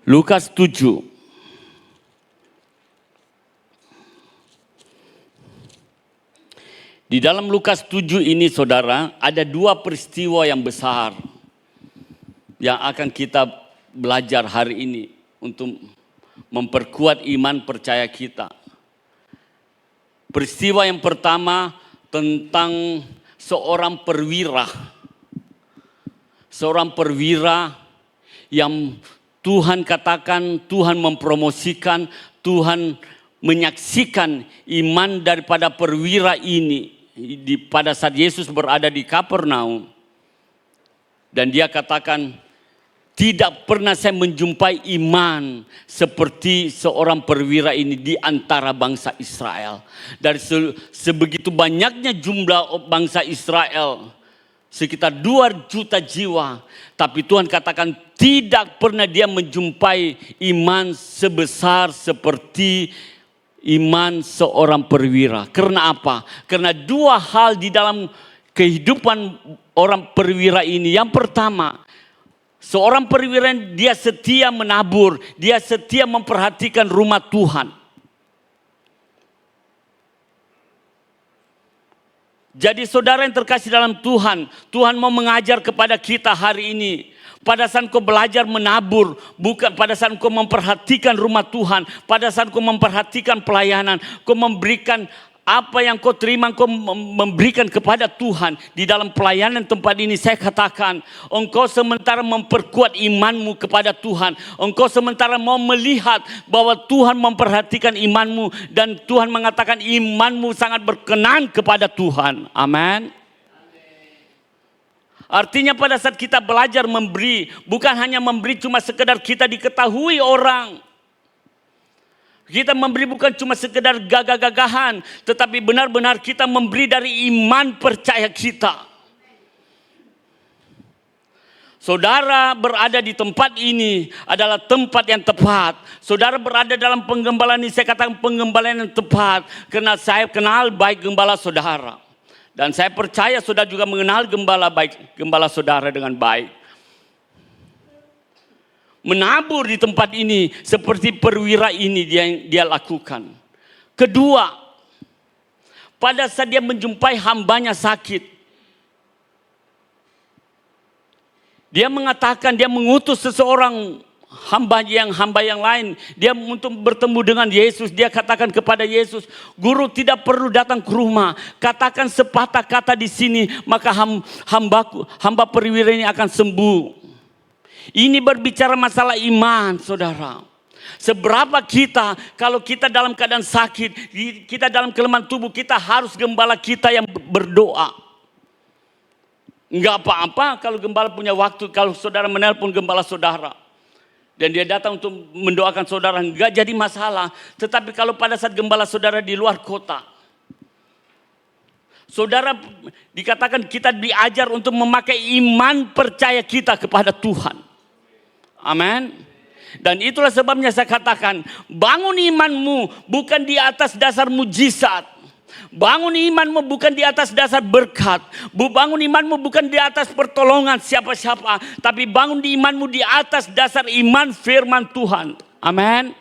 S4: Lukas 7. Di dalam Lukas 7 ini saudara, ada dua peristiwa yang besar yang akan kita belajar hari ini untuk memperkuat iman percaya kita. Peristiwa yang pertama tentang seorang perwira. Seorang perwira yang Tuhan katakan, Tuhan mempromosikan, Tuhan menyaksikan iman daripada perwira ini pada saat Yesus berada di Kapernaum. Dan dia katakan, tidak pernah saya menjumpai iman seperti seorang perwira ini di antara bangsa Israel. Dari sebegitu banyaknya jumlah bangsa Israel, sekitar 2 juta jiwa. Tapi Tuhan katakan tidak pernah dia menjumpai iman sebesar seperti iman seorang perwira. Karena apa? Karena dua hal di dalam kehidupan orang perwira ini. Yang pertama, seorang perwira dia setia menabur, dia setia memperhatikan rumah Tuhan. Jadi saudara yang terkasih dalam Tuhan, Tuhan mau mengajar kepada kita hari ini. Pada saat kau belajar menabur, bukan pada saat kau memperhatikan rumah Tuhan, pada saat kau memperhatikan pelayanan, kau memberikan apa yang kau terima, kau memberikan kepada Tuhan di dalam pelayanan tempat ini. Saya katakan, engkau sementara memperkuat imanmu kepada Tuhan. Engkau sementara mau melihat bahwa Tuhan memperhatikan imanmu dan Tuhan mengatakan imanmu sangat berkenan kepada Tuhan. Amin. Artinya pada saat kita belajar memberi, bukan hanya memberi cuma sekedar kita diketahui orang. Kita memberi bukan cuma sekedar gagah-gagahan, tetapi benar-benar kita memberi dari iman percaya kita. Saudara berada di tempat ini adalah tempat yang tepat. Saudara berada dalam penggembalaan ini, saya katakan penggembalaan yang tepat. Karena saya kenal baik gembala saudara. Dan saya percaya saudara juga mengenal gembala saudara dengan baik. Menabur di tempat ini seperti perwira ini dia lakukan. Kedua, pada saat dia menjumpai hambanya sakit, dia mengatakan, dia mengutus seseorang hamba yang lain, dia untuk bertemu dengan Yesus. Dia katakan kepada Yesus, guru tidak perlu datang ke rumah, katakan sepatah kata di sini, maka hamba perwira ini akan sembuh. Ini berbicara masalah iman, saudara. Seberapa kita, kalau kita dalam keadaan sakit, kita dalam kelemahan tubuh, kita harus gembala kita yang berdoa. Enggak apa-apa kalau gembala punya waktu, kalau saudara menelpon gembala saudara. Dan dia datang untuk mendoakan saudara, enggak jadi masalah. Tetapi kalau pada saat gembala saudara di luar kota, saudara dikatakan kita diajar untuk memakai iman percaya kita kepada Tuhan. Amin. Dan itulah sebabnya saya katakan, bangun imanmu bukan di atas dasar mujizat. Bangun imanmu bukan di atas dasar berkat. Bangun imanmu bukan di atas pertolongan siapa-siapa. Tapi bangun di imanmu di atas dasar iman firman Tuhan. Amin.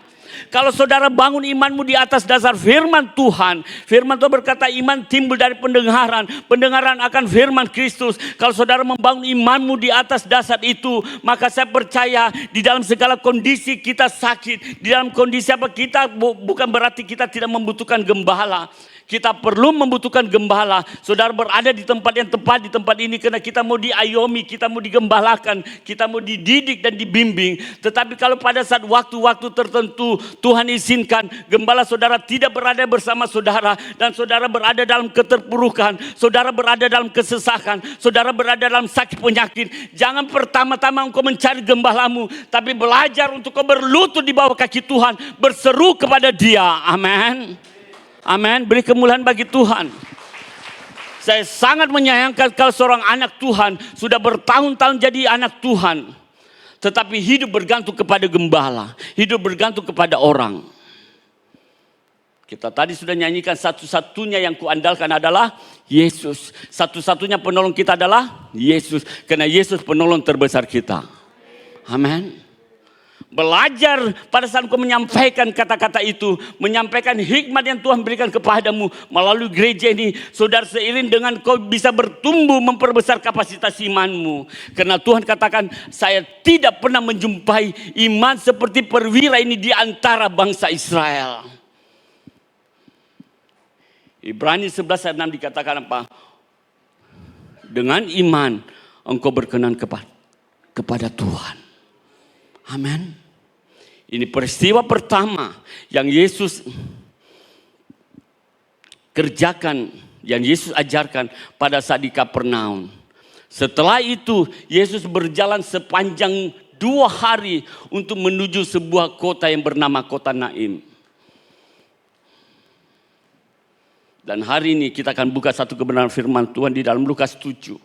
S4: Kalau saudara bangun imanmu di atas dasar firman Tuhan. Firman Tuhan berkata iman timbul dari pendengaran. Pendengaran akan firman Kristus. Kalau saudara membangun imanmu di atas dasar itu, maka saya percaya di dalam segala kondisi kita sakit. Di dalam kondisi apa kita, bukan berarti kita tidak membutuhkan gembala. Kita perlu membutuhkan gembala. Saudara berada di tempat yang tepat di tempat ini karena kita mau diayomi, kita mau digembalakan, kita mau dididik dan dibimbing. Tetapi kalau pada saat waktu-waktu tertentu Tuhan izinkan gembala saudara tidak berada bersama saudara dan saudara berada dalam keterpurukan, saudara berada dalam kesesakan, saudara berada dalam sakit penyakit, jangan pertama-tama engkau mencari gembalamu, tapi belajar untuk kau berlutut di bawah kaki Tuhan, berseru kepada Dia. Amin. Amin, beri kemuliaan bagi Tuhan. Saya sangat menyayangkan kalau seorang anak Tuhan sudah bertahun-tahun jadi anak Tuhan, tetapi hidup bergantung kepada gembala, hidup bergantung kepada orang. Kita tadi sudah nyanyikan satu-satunya yang kuandalkan adalah Yesus. Satu-satunya penolong kita adalah Yesus, karena Yesus penolong terbesar kita. Amin. Belajar pada saat kau menyampaikan kata-kata itu, menyampaikan hikmat yang Tuhan berikan kepadamu melalui gereja ini, saudara, seiring dengan kau bisa bertumbuh memperbesar kapasitas imanmu. Karena Tuhan katakan, saya tidak pernah menjumpai iman seperti perwira ini di antara bangsa Israel. Ibrani 11 ayat 6 dikatakan apa? Dengan iman engkau berkenan kepada Tuhan. Amin. Ini peristiwa pertama yang Yesus kerjakan, yang Yesus ajarkan pada saat di Kapernaum. Setelah itu Yesus berjalan sepanjang 2 hari untuk menuju sebuah kota yang bernama kota Naim. Dan hari ini kita akan buka satu kebenaran firman Tuhan di dalam Lukas 7.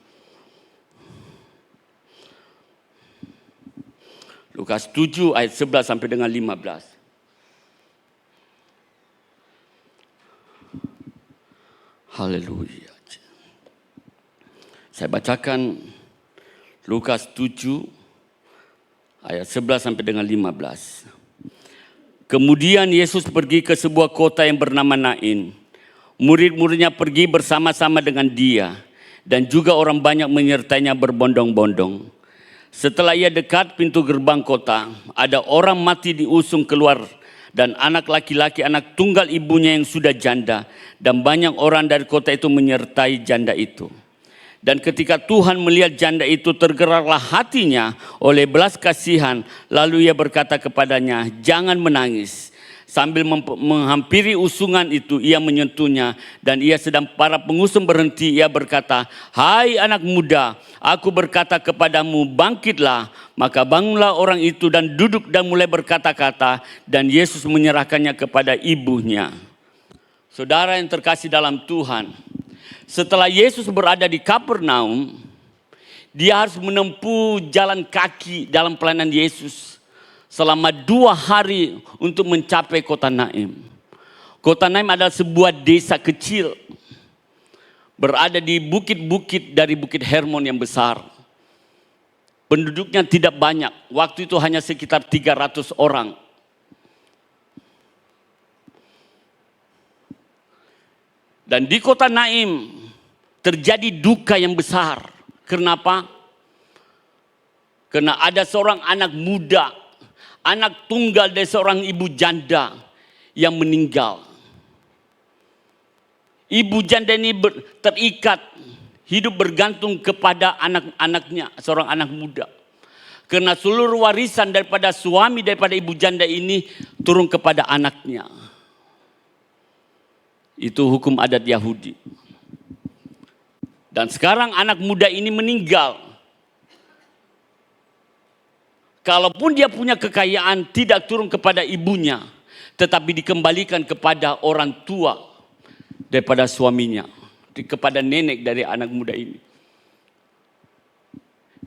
S4: Lukas 7 ayat 11 sampai dengan 15. Haleluya. Saya bacakan Lukas 7 ayat 11 sampai dengan 15. Kemudian Yesus pergi ke sebuah kota yang bernama Nain. Murid-muridnya pergi bersama-sama dengan dia. Dan juga orang banyak menyertainya berbondong-bondong. Setelah ia dekat pintu gerbang kota, ada orang mati diusung keluar dan anak laki-laki, anak tunggal ibunya yang sudah janda, dan banyak orang dari kota itu menyertai janda itu. Dan ketika Tuhan melihat janda itu, tergeraklah hatinya oleh belas kasihan, lalu ia berkata kepadanya, jangan menangis. Sambil menghampiri usungan itu, ia menyentuhnya, dan ia sedang para pengusung berhenti, ia berkata, hai anak muda, aku berkata kepadamu, bangkitlah. Maka bangunlah orang itu dan duduk dan mulai berkata-kata, dan Yesus menyerahkannya kepada ibunya. Saudara yang terkasih dalam Tuhan, setelah Yesus berada di Kapernaum, dia harus menempuh jalan kaki dalam pelayanan Yesus selama 2 hari untuk mencapai kota Naim. Kota Naim adalah sebuah desa kecil, berada di bukit-bukit dari Bukit Hermon yang besar. Penduduknya tidak banyak, waktu itu hanya sekitar 300 orang. Dan di kota Naim terjadi duka yang besar. Kenapa? Karena ada seorang anak muda, anak tunggal dari seorang ibu janda yang meninggal. Ibu janda ini terikat, hidup bergantung kepada anak-anaknya, seorang anak muda. Karena seluruh warisan daripada suami, daripada ibu janda ini turun kepada anaknya. Itu hukum adat Yahudi. Dan sekarang anak muda ini meninggal. Kalaupun dia punya kekayaan, tidak turun kepada ibunya, tetapi dikembalikan kepada orang tua daripada suaminya, kepada nenek dari anak muda ini.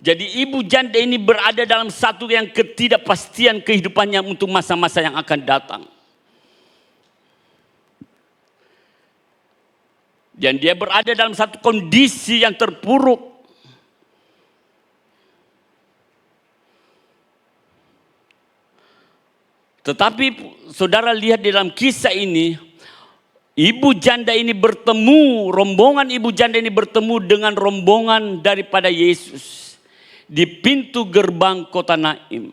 S4: Jadi ibu janda ini berada dalam satu yang ketidakpastian kehidupannya untuk masa-masa yang akan datang. Dan dia berada dalam satu kondisi yang terpuruk. Tetapi saudara lihat di dalam kisah ini, ibu janda ini bertemu, rombongan ibu janda ini bertemu dengan rombongan daripada Yesus di pintu gerbang kota Naim.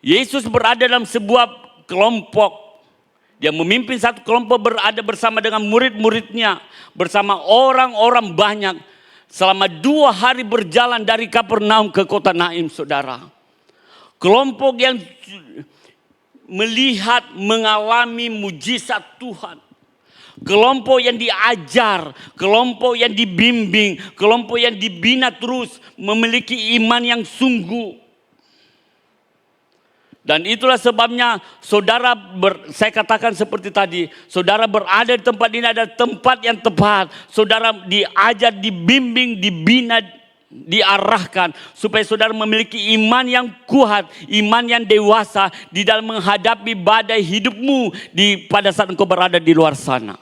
S4: Yesus berada dalam sebuah kelompok. Dia memimpin satu kelompok, berada bersama dengan murid-muridnya, bersama orang-orang banyak. Selama 2 hari berjalan dari Kapernaum ke kota Naim, saudara. Kelompok yang melihat, mengalami mujizat Tuhan. Kelompok yang diajar, kelompok yang dibimbing, kelompok yang dibina terus, memiliki iman yang sungguh. Dan itulah sebabnya saudara, saya katakan seperti tadi, saudara berada di tempat ini adalah tempat yang tepat. Saudara diajar, dibimbing, dibina, diarahkan supaya saudara memiliki iman yang kuat, iman yang dewasa di dalam menghadapi badai hidupmu pada saat engkau berada di luar sana.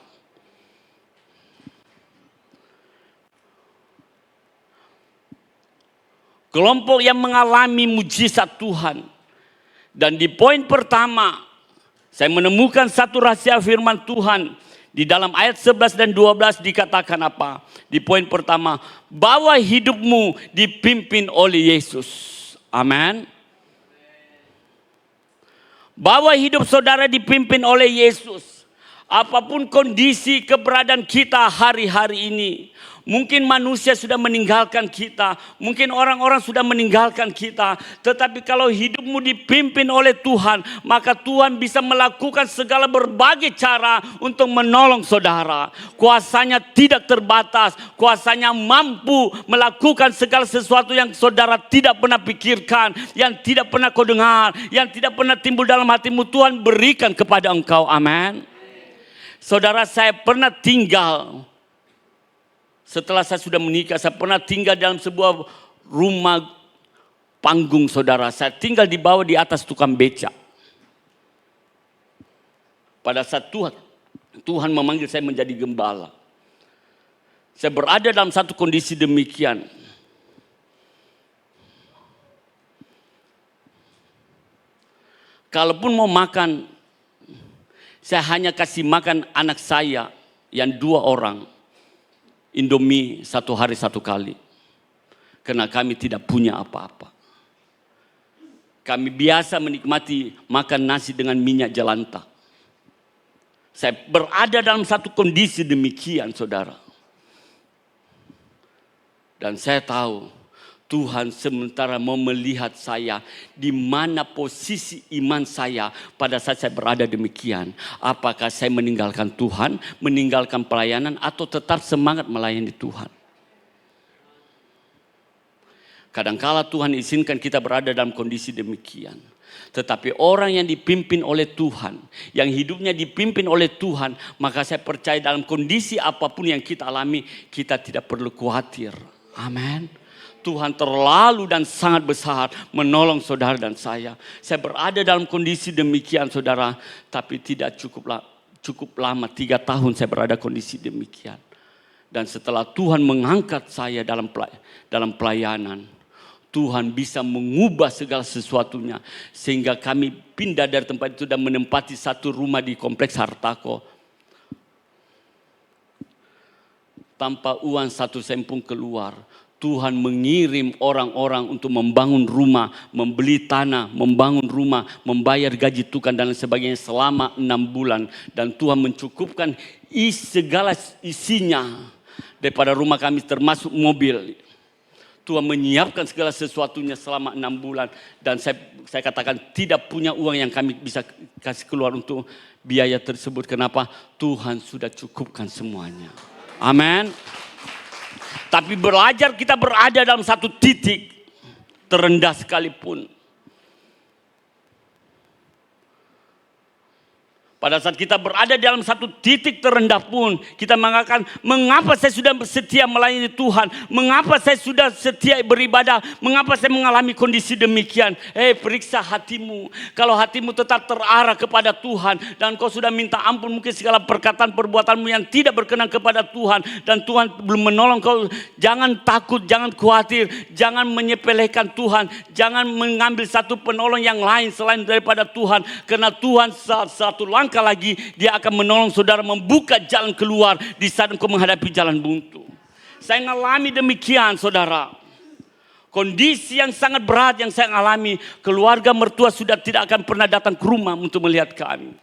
S4: Kelompok yang mengalami mujizat Tuhan. Dan di poin pertama, saya menemukan satu rahasia firman Tuhan. Di dalam ayat 11 dan 12 dikatakan apa? Di poin pertama, bahwa hidupmu dipimpin oleh Yesus. Amin. Bahwa hidup saudara dipimpin oleh Yesus. Apapun kondisi keberadaan kita hari-hari ini. Mungkin manusia sudah meninggalkan kita. Mungkin orang-orang sudah meninggalkan kita. Tetapi kalau hidupmu dipimpin oleh Tuhan, maka Tuhan bisa melakukan segala berbagai cara untuk menolong saudara. Kuasanya tidak terbatas. Kuasanya mampu melakukan segala sesuatu yang saudara tidak pernah pikirkan. Yang tidak pernah kau dengar. Yang tidak pernah timbul dalam hatimu, Tuhan berikan kepada engkau. Amin. Saudara, saya pernah tinggal. Setelah saya sudah menikah, saya pernah tinggal dalam sebuah rumah panggung, saudara. Saya tinggal di bawah, di atas tukang beca. Pada saat Tuhan memanggil saya menjadi gembala. Saya berada dalam satu kondisi demikian. Kalaupun mau makan, saya hanya kasih makan anak saya yang 2 orang. Indomie 1 hari 1 kali. Karena kami tidak punya apa-apa. Kami biasa menikmati makan nasi dengan minyak jelantah. Saya berada dalam satu kondisi demikian, saudara. Dan saya tahu Tuhan sementara mau melihat saya di mana posisi iman saya pada saat saya berada demikian. Apakah saya meninggalkan Tuhan, meninggalkan pelayanan, atau tetap semangat melayani Tuhan. Kadangkala Tuhan izinkan kita berada dalam kondisi demikian. Tetapi orang yang dipimpin oleh Tuhan, yang hidupnya dipimpin oleh Tuhan, maka saya percaya dalam kondisi apapun yang kita alami, kita tidak perlu khawatir. Amin. Tuhan terlalu dan sangat besar menolong saudara dan saya. Saya berada dalam kondisi demikian, saudara. Tapi tidak cukup lama, 3 tahun saya berada kondisi demikian. Dan setelah Tuhan mengangkat saya dalam pelayanan, Tuhan bisa mengubah segala sesuatunya. Sehingga kami pindah dari tempat itu dan menempati satu rumah di kompleks Hartako. Tanpa uang 1 sen pun keluar. Tuhan mengirim orang-orang untuk membangun rumah, membeli tanah, membangun rumah, membayar gaji tukang dan sebagainya selama 6 bulan. Dan Tuhan mencukupkan segala isinya daripada rumah kami termasuk mobil. Tuhan menyiapkan segala sesuatunya selama 6 bulan. Dan saya katakan tidak punya uang yang kami bisa kasih keluar untuk biaya tersebut. Kenapa? Tuhan sudah cukupkan semuanya. Amin. Tapi belajar kita berada dalam satu titik terendah sekalipun. Pada saat kita berada dalam satu titik terendah pun, kita mengatakan, mengapa saya sudah setia melayani Tuhan? Mengapa saya sudah setia beribadah? Mengapa saya mengalami kondisi demikian? Periksa hatimu. Kalau hatimu tetap terarah kepada Tuhan, dan kau sudah minta ampun mungkin segala perkataan perbuatanmu yang tidak berkenan kepada Tuhan, dan Tuhan belum menolong kau, jangan takut, jangan khawatir, jangan menyepelekan Tuhan, jangan mengambil satu penolong yang lain selain daripada Tuhan, karena Tuhan satu langkah lagi dia akan menolong saudara membuka jalan keluar di saat engkau menghadapi jalan buntu. Saya mengalami demikian saudara. Kondisi yang sangat berat yang saya alami, keluarga mertua sudah tidak akan pernah datang ke rumah untuk melihat kami.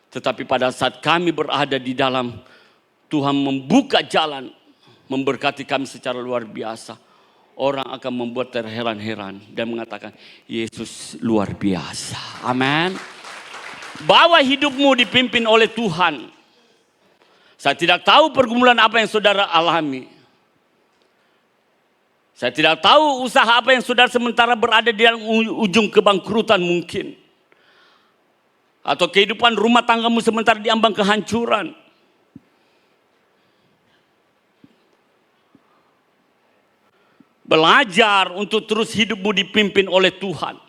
S4: Tetapi pada saat kami berada di dalam, Tuhan membuka jalan, memberkati kami secara luar biasa. Orang akan membuat terheran-heran dan mengatakan, Yesus luar biasa. Amin. Bawa hidupmu dipimpin oleh Tuhan. Saya tidak tahu pergumulan apa yang saudara alami. Saya tidak tahu usaha apa yang saudara sementara berada di dalam ujung kebangkrutan mungkin. Atau kehidupan rumah tanggamu sementara diambang kehancuran. Belajar untuk terus hidupmu dipimpin oleh Tuhan.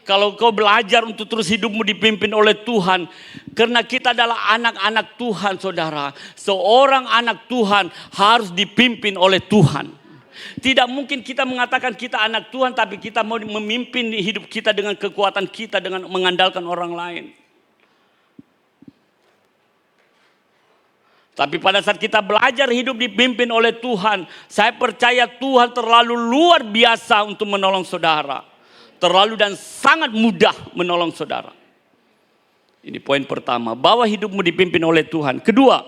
S4: Kalau kau belajar untuk terus hidupmu dipimpin oleh Tuhan, karena kita adalah anak-anak Tuhan saudara. Seorang anak Tuhan harus dipimpin oleh Tuhan. Tidak mungkin kita mengatakan kita anak Tuhan tapi kita mau memimpin hidup kita dengan kekuatan kita, dengan mengandalkan orang lain. Tapi pada saat kita belajar hidup dipimpin oleh Tuhan, saya percaya Tuhan terlalu luar biasa untuk menolong saudara. Terlalu dan sangat mudah menolong saudara. Ini poin pertama, bahwa hidupmu dipimpin oleh Tuhan. Kedua,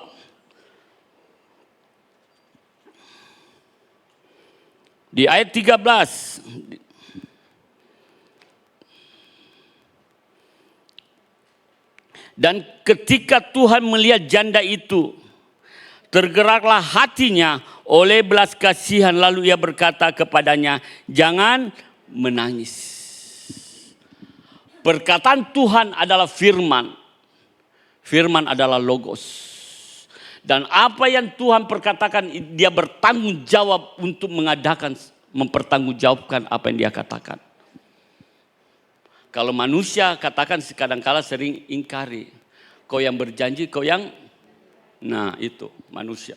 S4: di ayat 13. Dan ketika Tuhan melihat janda itu, tergeraklah hatinya oleh belas kasihan, lalu ia berkata kepadanya, jangan menangis. Perkataan Tuhan adalah firman. Firman adalah logos. Dan apa yang Tuhan perkatakan, dia bertanggung jawab untuk mempertanggungjawabkan apa yang dia katakan. Kalau manusia katakan kadang-kala sering ingkari. Kau yang berjanji, kau yang... Nah itu manusia.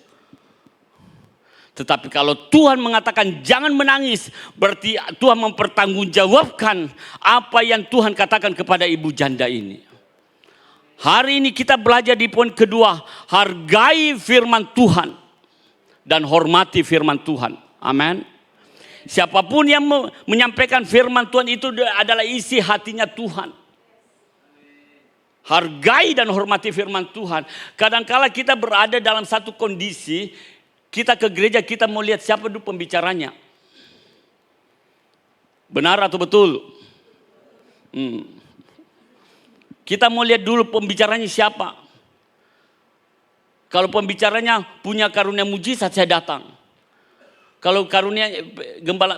S4: Tetapi kalau Tuhan mengatakan jangan menangis, berarti Tuhan mempertanggungjawabkan apa yang Tuhan katakan kepada ibu janda ini. Hari ini kita belajar di poin kedua, hargai firman Tuhan dan hormati firman Tuhan. Amin. Siapapun yang menyampaikan firman Tuhan itu adalah isi hatinya Tuhan. Hargai dan hormati firman Tuhan. Kadangkala kita berada dalam satu kondisi, kita ke gereja, kita mau lihat siapa dulu pembicaranya. Benar atau betul? Kita mau lihat dulu pembicaranya siapa. Kalau pembicaranya punya karunia mujizat, saya datang. Kalau karunia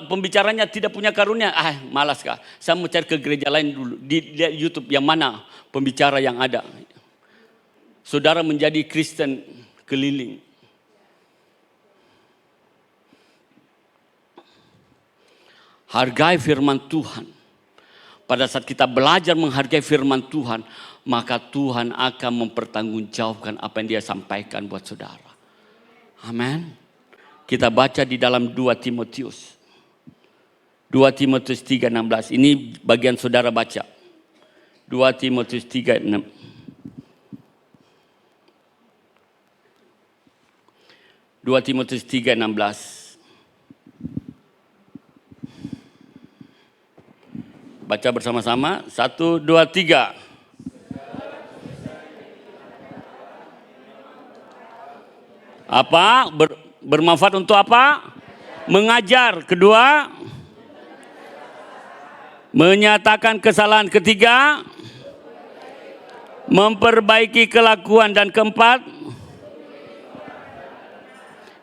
S4: pembicaranya tidak punya karunia, malas kah? Saya mau cari ke gereja lain dulu. Di YouTube yang mana pembicara yang ada. Saudara menjadi Kristen keliling. Hargai firman Tuhan. Pada saat kita belajar menghargai firman Tuhan, maka Tuhan akan mempertanggungjawabkan apa yang dia sampaikan buat saudara. Amin. Kita baca di dalam 2 Timotius. 2 Timotius 3:16. Ini bagian saudara baca. 2 Timotius 3:6. 2 Timotius 3:16. Baca bersama-sama. 1, 2, 3. Apa? Bermanfaat untuk apa? Mengajar. Kedua, menyatakan kesalahan. Ketiga, memperbaiki kelakuan. Dan keempat,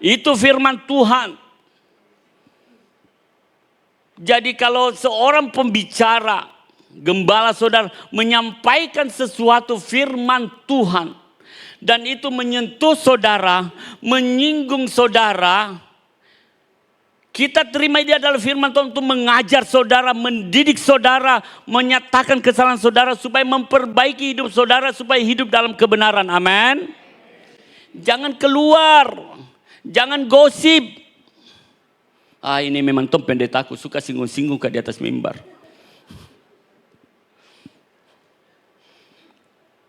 S4: itu firman Tuhan. Jadi kalau seorang pembicara gembala saudara menyampaikan sesuatu firman Tuhan, dan itu menyentuh saudara, menyinggung saudara, kita terima dia adalah firman Tuhan untuk mengajar saudara, mendidik saudara, menyatakan kesalahan saudara supaya memperbaiki hidup saudara, supaya hidup dalam kebenaran. Amin. Jangan keluar, jangan gosip. Ini memang Tom pendetaku suka singgung-singgung ke di atas mimbar.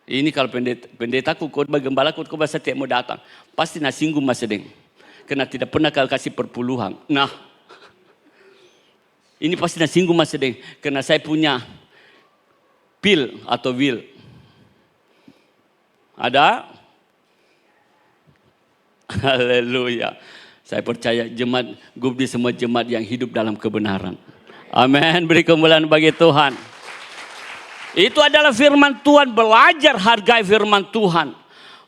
S4: Ini kalau pendetaku, khotbah gembalaku, khotbah setiap mau datang, pasti nak singgung Mas Sedeng. Karena tidak pernah kau kasih perpuluhan. Nah, ini pasti nak singgung Mas Sedeng. Karena saya punya pil atau will. Ada? Haleluya. Saya percaya jemaat Gubdi semua jemaat yang hidup dalam kebenaran. Amin. Beri kemuliaan bagi Tuhan. Itu adalah firman Tuhan. Belajar hargai firman Tuhan.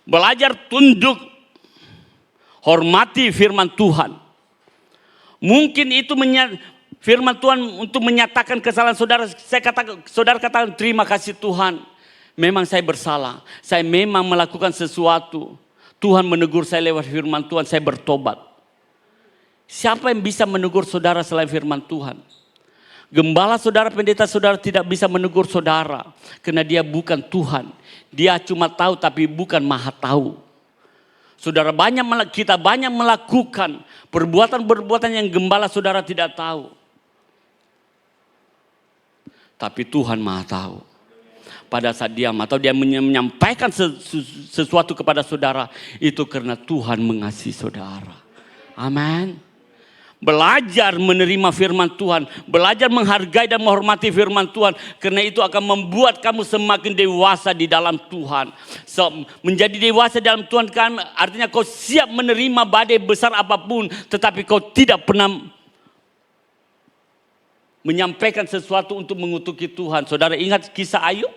S4: Belajar tunduk, hormati firman Tuhan. Mungkin itu firman Tuhan untuk menyatakan kesalahan saudara. Saudara katakan terima kasih Tuhan. Memang saya bersalah. Saya memang melakukan sesuatu. Tuhan menegur saya lewat firman Tuhan. Saya bertobat. Siapa yang bisa menegur saudara selain firman Tuhan? Gembala saudara, pendeta saudara tidak bisa menegur saudara. Karena dia bukan Tuhan. Dia cuma tahu tapi bukan maha tahu. Saudara kita banyak melakukan perbuatan-perbuatan yang gembala saudara tidak tahu. Tapi Tuhan maha tahu. Pada saat dia atau dia menyampaikan sesuatu kepada saudara, itu karena Tuhan mengasihi saudara. Amin. Belajar menerima firman Tuhan, belajar menghargai dan menghormati firman Tuhan, karena itu akan membuat kamu semakin dewasa di dalam Tuhan. Menjadi dewasa dalam Tuhan kan artinya kau siap menerima badai besar apapun, tetapi kau tidak pernah menyampaikan sesuatu untuk mengutuki Tuhan. Saudara ingat kisah Ayub?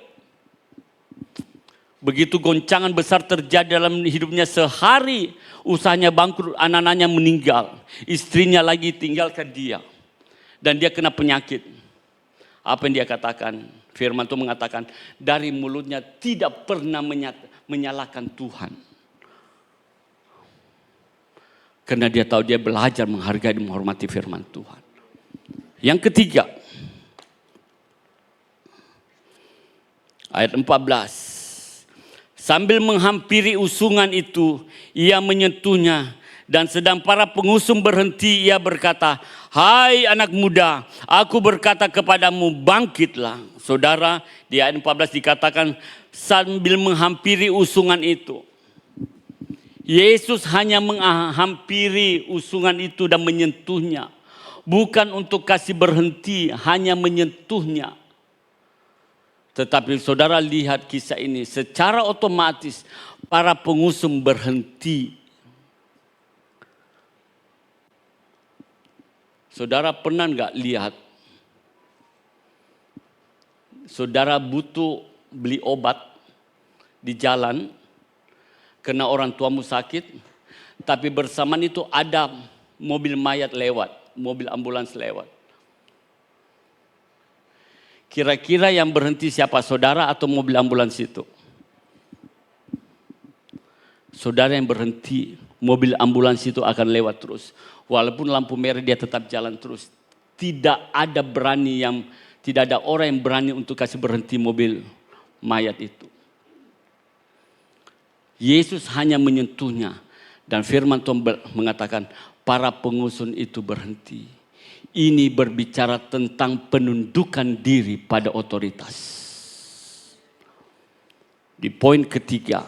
S4: Begitu goncangan besar terjadi dalam hidupnya, sehari usahanya bangkrut, anak-anaknya meninggal, istrinya lagi tinggalkan dia, dan dia kena penyakit. Apa yang dia katakan? Firman Tuhan mengatakan dari mulutnya tidak pernah menyalahkan Tuhan, karena dia tahu dia belajar menghargai dan menghormati firman Tuhan. Yang ketiga, ayat 14. Sambil menghampiri usungan itu, ia menyentuhnya. Dan sedang para pengusung berhenti, ia berkata, "Hai anak muda, aku berkata kepadamu, bangkitlah." Saudara, di ayat 14 dikatakan sambil menghampiri usungan itu. Yesus hanya menghampiri usungan itu dan menyentuhnya. Bukan untuk kasih berhenti, hanya menyentuhnya. Tetapi saudara lihat kisah ini, secara otomatis para pengusung berhenti. Saudara pernah enggak lihat? Saudara butuh beli obat di jalan karena orang tuamu sakit, tapi bersamaan itu ada mobil mayat lewat, mobil ambulans lewat. Kira-kira yang berhenti siapa, saudara atau mobil ambulans itu? Saudara yang berhenti, mobil ambulans itu akan lewat terus. Walaupun lampu merah dia tetap jalan terus. Tidak ada orang yang berani untuk kasih berhenti mobil mayat itu. Yesus hanya menyentuhnya, dan firman Tuhan mengatakan para pengusung itu berhenti. Ini berbicara tentang penundukan diri pada otoritas. Di poin ketiga,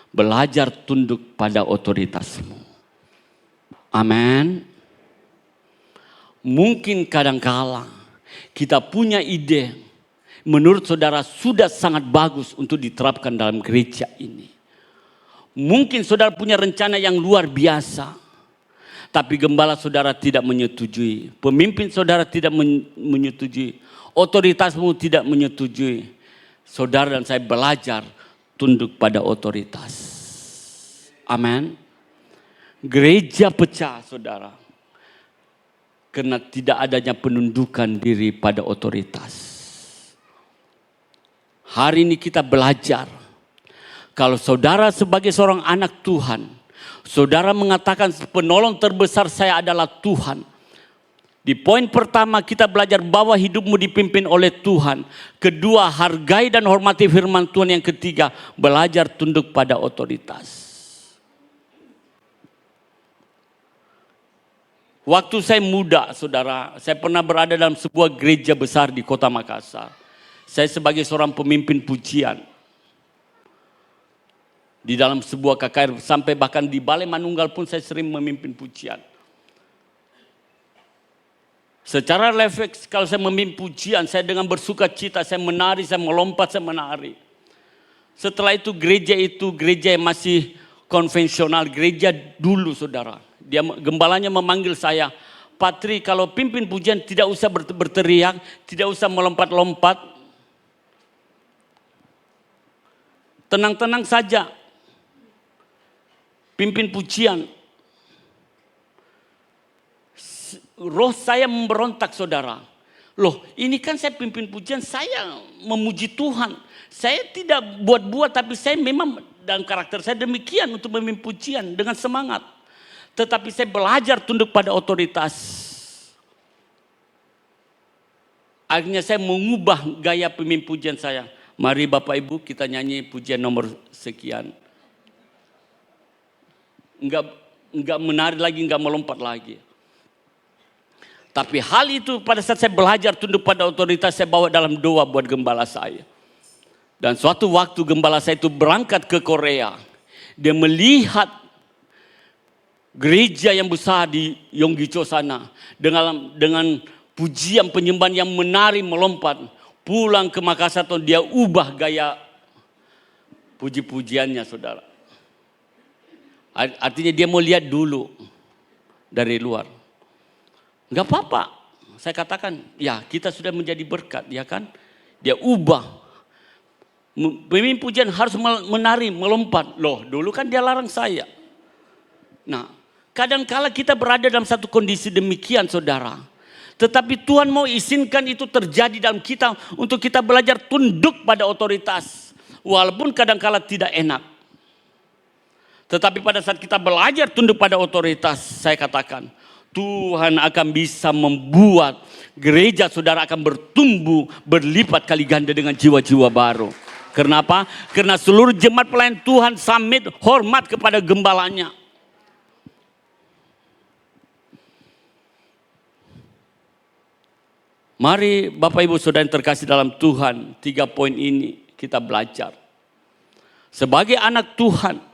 S4: belajar tunduk pada otoritasmu. Amin. Mungkin kadangkala kita punya ide, menurut saudara sudah sangat bagus untuk diterapkan dalam gereja ini. Mungkin saudara punya rencana yang luar biasa, tapi gembala saudara tidak menyetujui, pemimpin saudara tidak menyetujui, otoritasmu tidak menyetujui. Saudara dan saya belajar tunduk pada otoritas. Amin. Gereja pecah saudara, karena tidak adanya penundukan diri pada otoritas. Hari ini kita belajar. Kalau saudara sebagai seorang anak Tuhan, saudara mengatakan penolong terbesar saya adalah Tuhan. Di poin pertama kita belajar bahwa hidupmu dipimpin oleh Tuhan. Kedua, hargai dan hormati firman Tuhan. Yang ketiga, belajar tunduk pada otoritas. Waktu saya muda, saudara, saya pernah berada dalam sebuah gereja besar di kota Makassar. Saya sebagai seorang pemimpin pujian. Di dalam sebuah KKR, sampai bahkan di Balai Manunggal pun saya sering memimpin pujian. Secara refleks kalau saya memimpin pujian, saya dengan bersuka cita, saya menari, saya melompat, saya menari. Setelah itu gereja yang masih konvensional, gereja dulu saudara. Gembalanya memanggil saya, Patri kalau pimpin pujian tidak usah berteriak, tidak usah melompat-lompat. Tenang-tenang saja. Pimpin pujian. Roh saya memberontak saudara. Loh ini kan saya pimpin pujian, saya memuji Tuhan. Saya tidak buat-buat tapi saya memang dalam karakter saya demikian untuk memimpin pujian dengan semangat. Tetapi saya belajar tunduk pada otoritas. Akhirnya saya mengubah gaya pemimpin pujian saya. Mari Bapak Ibu kita nyanyi pujian nomor sekian. Enggak menari lagi, enggak melompat lagi. Tapi hal itu pada saat saya belajar tunduk pada otoritas, saya bawa dalam doa buat gembala saya. Dan suatu waktu gembala saya itu berangkat ke Korea. Dia melihat gereja yang besar di Yonggi-cho sana. Dengan pujian penyembahan yang menari melompat. Pulang ke Makassar dia ubah gaya puji-pujiannya saudara. Artinya dia mau lihat dulu dari luar. Enggak apa-apa. Saya katakan, ya kita sudah menjadi berkat, ya kan? Dia ubah. Pemimpin pujian harus menari, melompat. Loh, dulu kan dia larang saya. Nah, kadangkala kita berada dalam satu kondisi demikian, saudara. Tetapi Tuhan mau izinkan itu terjadi dalam kita untuk kita belajar tunduk pada otoritas. Walaupun kadangkala tidak enak. Tetapi pada saat kita belajar tunduk pada otoritas, saya katakan, Tuhan akan bisa membuat gereja saudara akan bertumbuh berlipat kali ganda dengan jiwa-jiwa baru. Kenapa? Karena seluruh jemaat pelayan Tuhan submit hormat kepada gembalanya. Mari Bapak Ibu Saudara yang terkasih dalam Tuhan, 3 poin ini kita belajar. Sebagai anak Tuhan,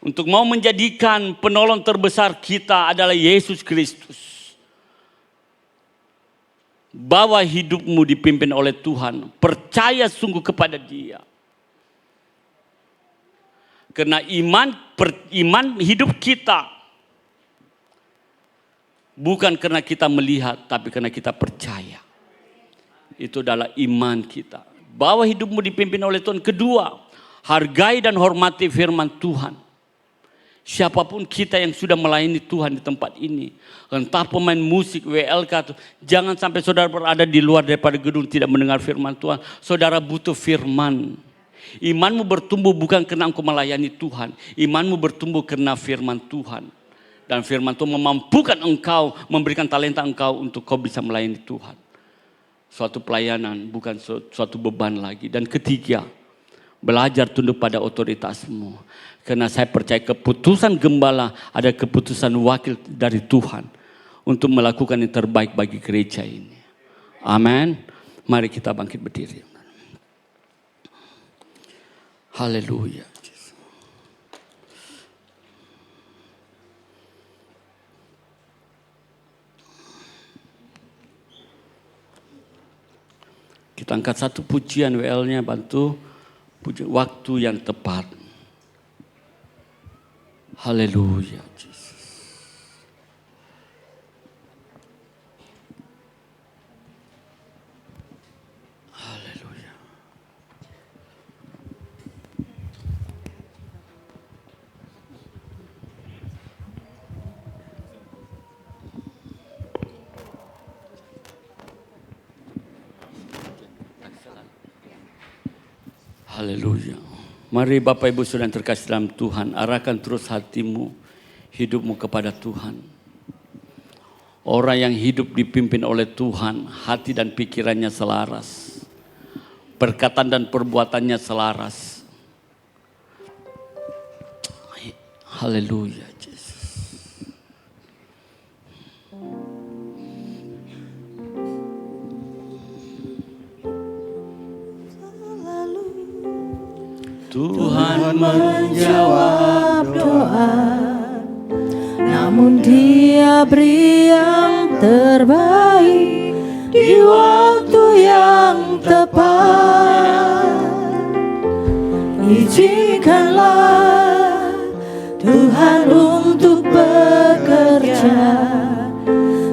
S4: untuk mau menjadikan penolong terbesar kita adalah Yesus Kristus. Bawa hidupmu dipimpin oleh Tuhan. Percaya sungguh kepada Dia. Karena iman hidup kita bukan karena kita melihat, tapi karena kita percaya. Itu adalah iman kita. Bawa hidupmu dipimpin oleh Tuhan. Kedua, hargai dan hormati firman Tuhan. Siapapun kita yang sudah melayani Tuhan di tempat ini. Entah pemain musik, WLK. Jangan sampai saudara berada di luar daripada gedung tidak mendengar firman Tuhan. Saudara butuh firman. Imanmu bertumbuh bukan karena engkau melayani Tuhan. Imanmu bertumbuh karena firman Tuhan. Dan firman Tuhan memampukan engkau, memberikan talenta engkau untuk kau bisa melayani Tuhan. Suatu pelayanan bukan suatu beban lagi. Dan ketiga, belajar tunduk pada otoritasmu. Karena saya percaya keputusan gembala ada keputusan wakil dari Tuhan untuk melakukan yang terbaik bagi gereja ini. Amin. Mari kita bangkit berdiri. Haleluya. Kita angkat satu pujian WL-nya, bantu pujian waktu yang tepat. Haleluya. Haleluya. Haleluya. Mari Bapak Ibu Saudara yang terkasih dalam Tuhan, arahkan terus hatimu, hidupmu kepada Tuhan. Orang yang hidup dipimpin oleh Tuhan, hati dan pikirannya selaras. Perkataan dan perbuatannya selaras. Haleluya, Yesus. Tuhan
S1: menjawab doa, namun Dia beri yang terbaik di waktu yang tepat. Izinkanlah Tuhan untuk bekerja,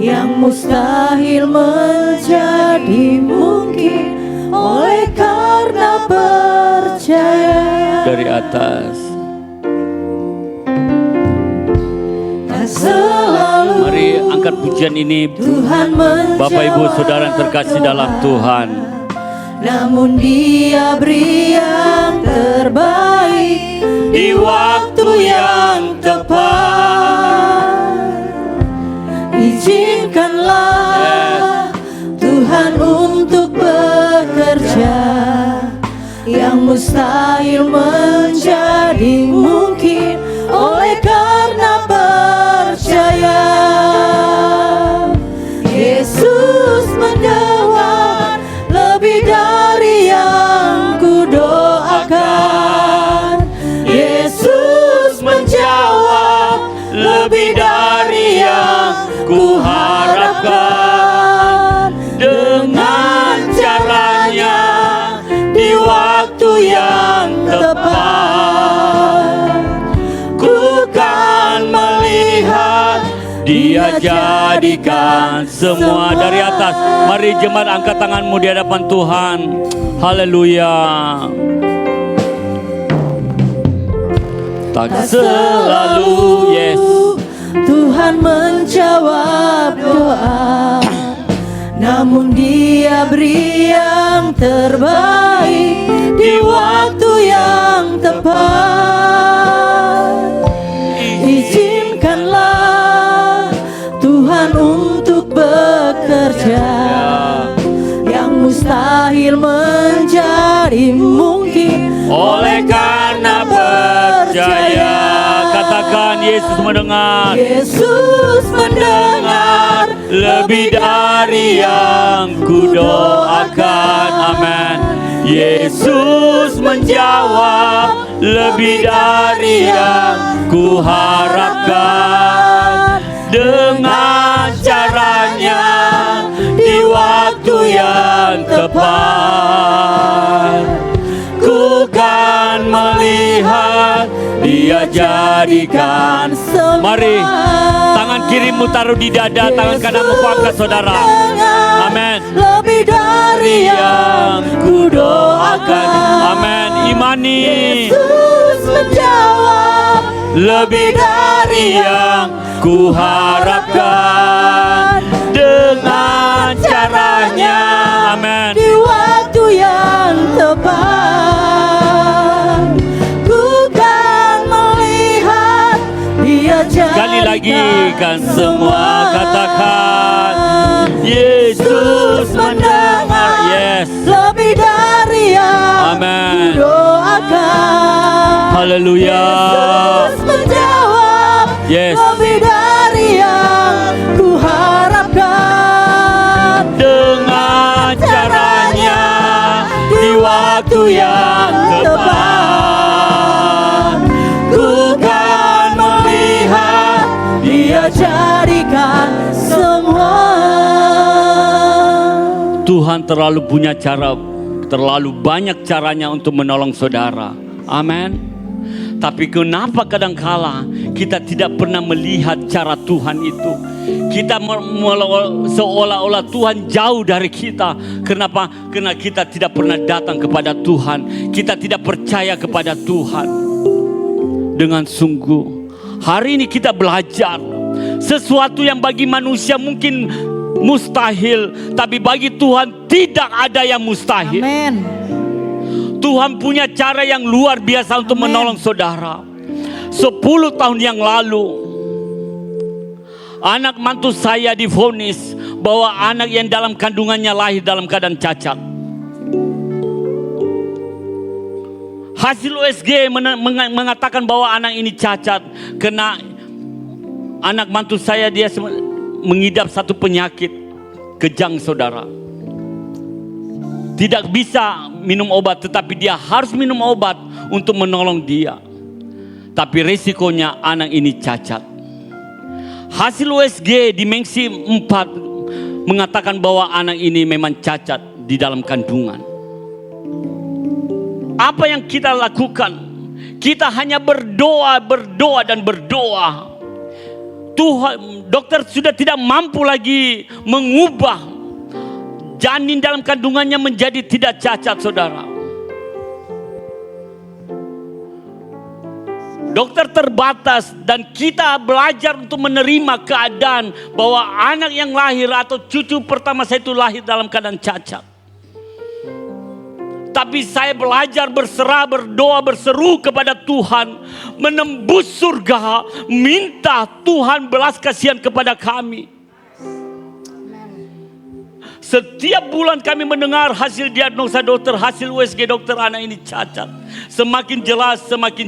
S1: yang mustahil menjadi mungkin oleh karena percaya.
S4: Dari atas.
S1: Tak selalu
S4: Mari angkat pujian ini,
S1: Tuhan
S4: Bapak Ibu Saudara yang terkasih dalam Tuhan.
S1: namun Dia beri yang terbaik di waktu yang tepat. Izinkanlah Tuhan untuk bekerja, yang mustahil menjadi mungkin oleh karena percaya. Yesus menjawab lebih dari yang kudoakan. Yesus menjawab lebih dari yang kuharapkan. Dengan caranya di waktu yang tepat, ku kan melihat
S4: Dia jadikan semua. Dari atas. Mari jemaat angkat tanganmu di hadapan Tuhan. Haleluya. Tak selalu, yes.
S1: Tuhan menjawab doa, namun Dia beri yang terbaik di waktu yang tepat. Izinkanlah Tuhan untuk bekerja, yang mustahil menjadi mungkin
S4: Oleh karena percaya. Katakan Yesus mendengar.
S1: Yesus mendengar
S4: Lebih dari yang kudoakan. Amin. Yesus menjawab lebih dari yang kuharapkan. Dengan caranya di waktu yang tepat, ku kan melihat Dia jadikan. Mari tangan kirimu taruh di dada, tangan kananmu angkat saudara. Amin.
S1: Lebih dari yang
S4: Kudoakan. Amin. Imani.
S1: Yesus menjawab
S4: Lebih dari yang kuharapkan. Dengan caranya. Amin.
S1: di waktu yang tepat, ku kan melihat Dia jadikan
S4: Sekali lagi kan semua katakan Yesus mendengar. Yes.
S1: lebih dari yang
S4: Amin.
S1: kudoakan.
S4: Haleluya.
S1: Yesus menjawab
S4: Yes.
S1: lebih dari yang kuharapkan.
S4: Dengan caranya di waktu yang tepat, ku kan melihat
S1: Dia jadikan semua.
S4: Tuhan terlalu punya cara, terlalu banyak caranya untuk menolong saudara. Amin. Tapi kenapa kadangkala kita tidak pernah melihat cara Tuhan itu? Kita seolah-olah Tuhan jauh dari kita. Kenapa? Karena kita tidak pernah datang kepada Tuhan. Kita tidak percaya kepada Tuhan dengan sungguh. Hari ini kita belajar sesuatu yang bagi manusia mungkin mustahil, tapi bagi Tuhan tidak ada yang mustahil.
S1: Amin.
S4: Tuhan punya cara yang luar biasa untuk menolong saudara. 10 tahun yang lalu, anak mantu saya divonis bahwa anak yang dalam kandungannya lahir dalam keadaan cacat. Hasil USG mengatakan bahwa anak ini cacat karena anak mantu saya dia mengidap satu penyakit kejang, saudara. Tidak bisa minum obat, tetapi dia harus minum obat untuk menolong dia. Tapi resikonya anak ini cacat. Hasil USG dimensi 4 mengatakan bahwa anak ini memang cacat di dalam kandungan. Apa yang kita lakukan? Kita hanya berdoa dan berdoa. Tuhan, dokter sudah tidak mampu lagi mengubah janin dalam kandungannya menjadi tidak cacat, saudara. Dokter terbatas dan kita belajar untuk menerima keadaan bahwa anak yang lahir atau cucu pertama saya itu lahir dalam keadaan cacat. Tapi saya belajar berserah, berdoa, berseru kepada Tuhan, menembus surga, minta Tuhan belas kasihan kepada kami. Setiap bulan kami mendengar hasil diagnosa dokter, hasil USG dokter, anak ini cacat. Semakin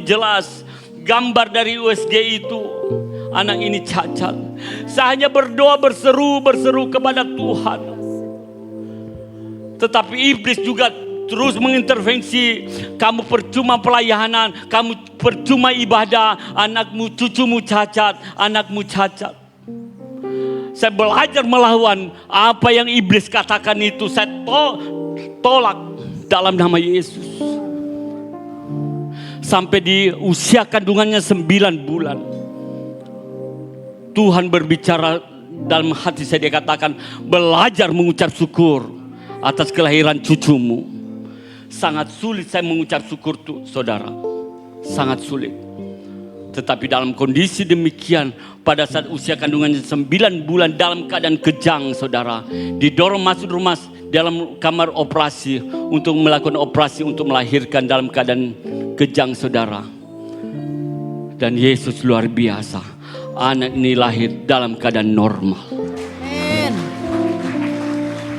S4: jelas gambar dari USG itu, anak ini cacat. Saya hanya berdoa, berseru kepada Tuhan. Tetapi iblis juga terus mengintervensi. Kamu percuma pelayanan, kamu percuma ibadah, anakmu, cucumu cacat, anakmu cacat. Saya belajar melawan apa yang iblis katakan itu. Saya tolak dalam nama Yesus. Sampai di usia kandungannya 9 bulan. Tuhan berbicara dalam hati saya, dia katakan, belajar mengucap syukur atas kelahiran cucumu. Sangat sulit saya mengucap syukur tuh, saudara. Sangat sulit. Tetapi dalam kondisi demikian, pada saat usia kandungannya 9 bulan dalam keadaan kejang, saudara, didorong masuk rumah dalam kamar operasi untuk melakukan operasi untuk melahirkan dalam keadaan kejang, saudara. Dan Yesus luar biasa, anak ini lahir dalam keadaan normal.
S1: Amin.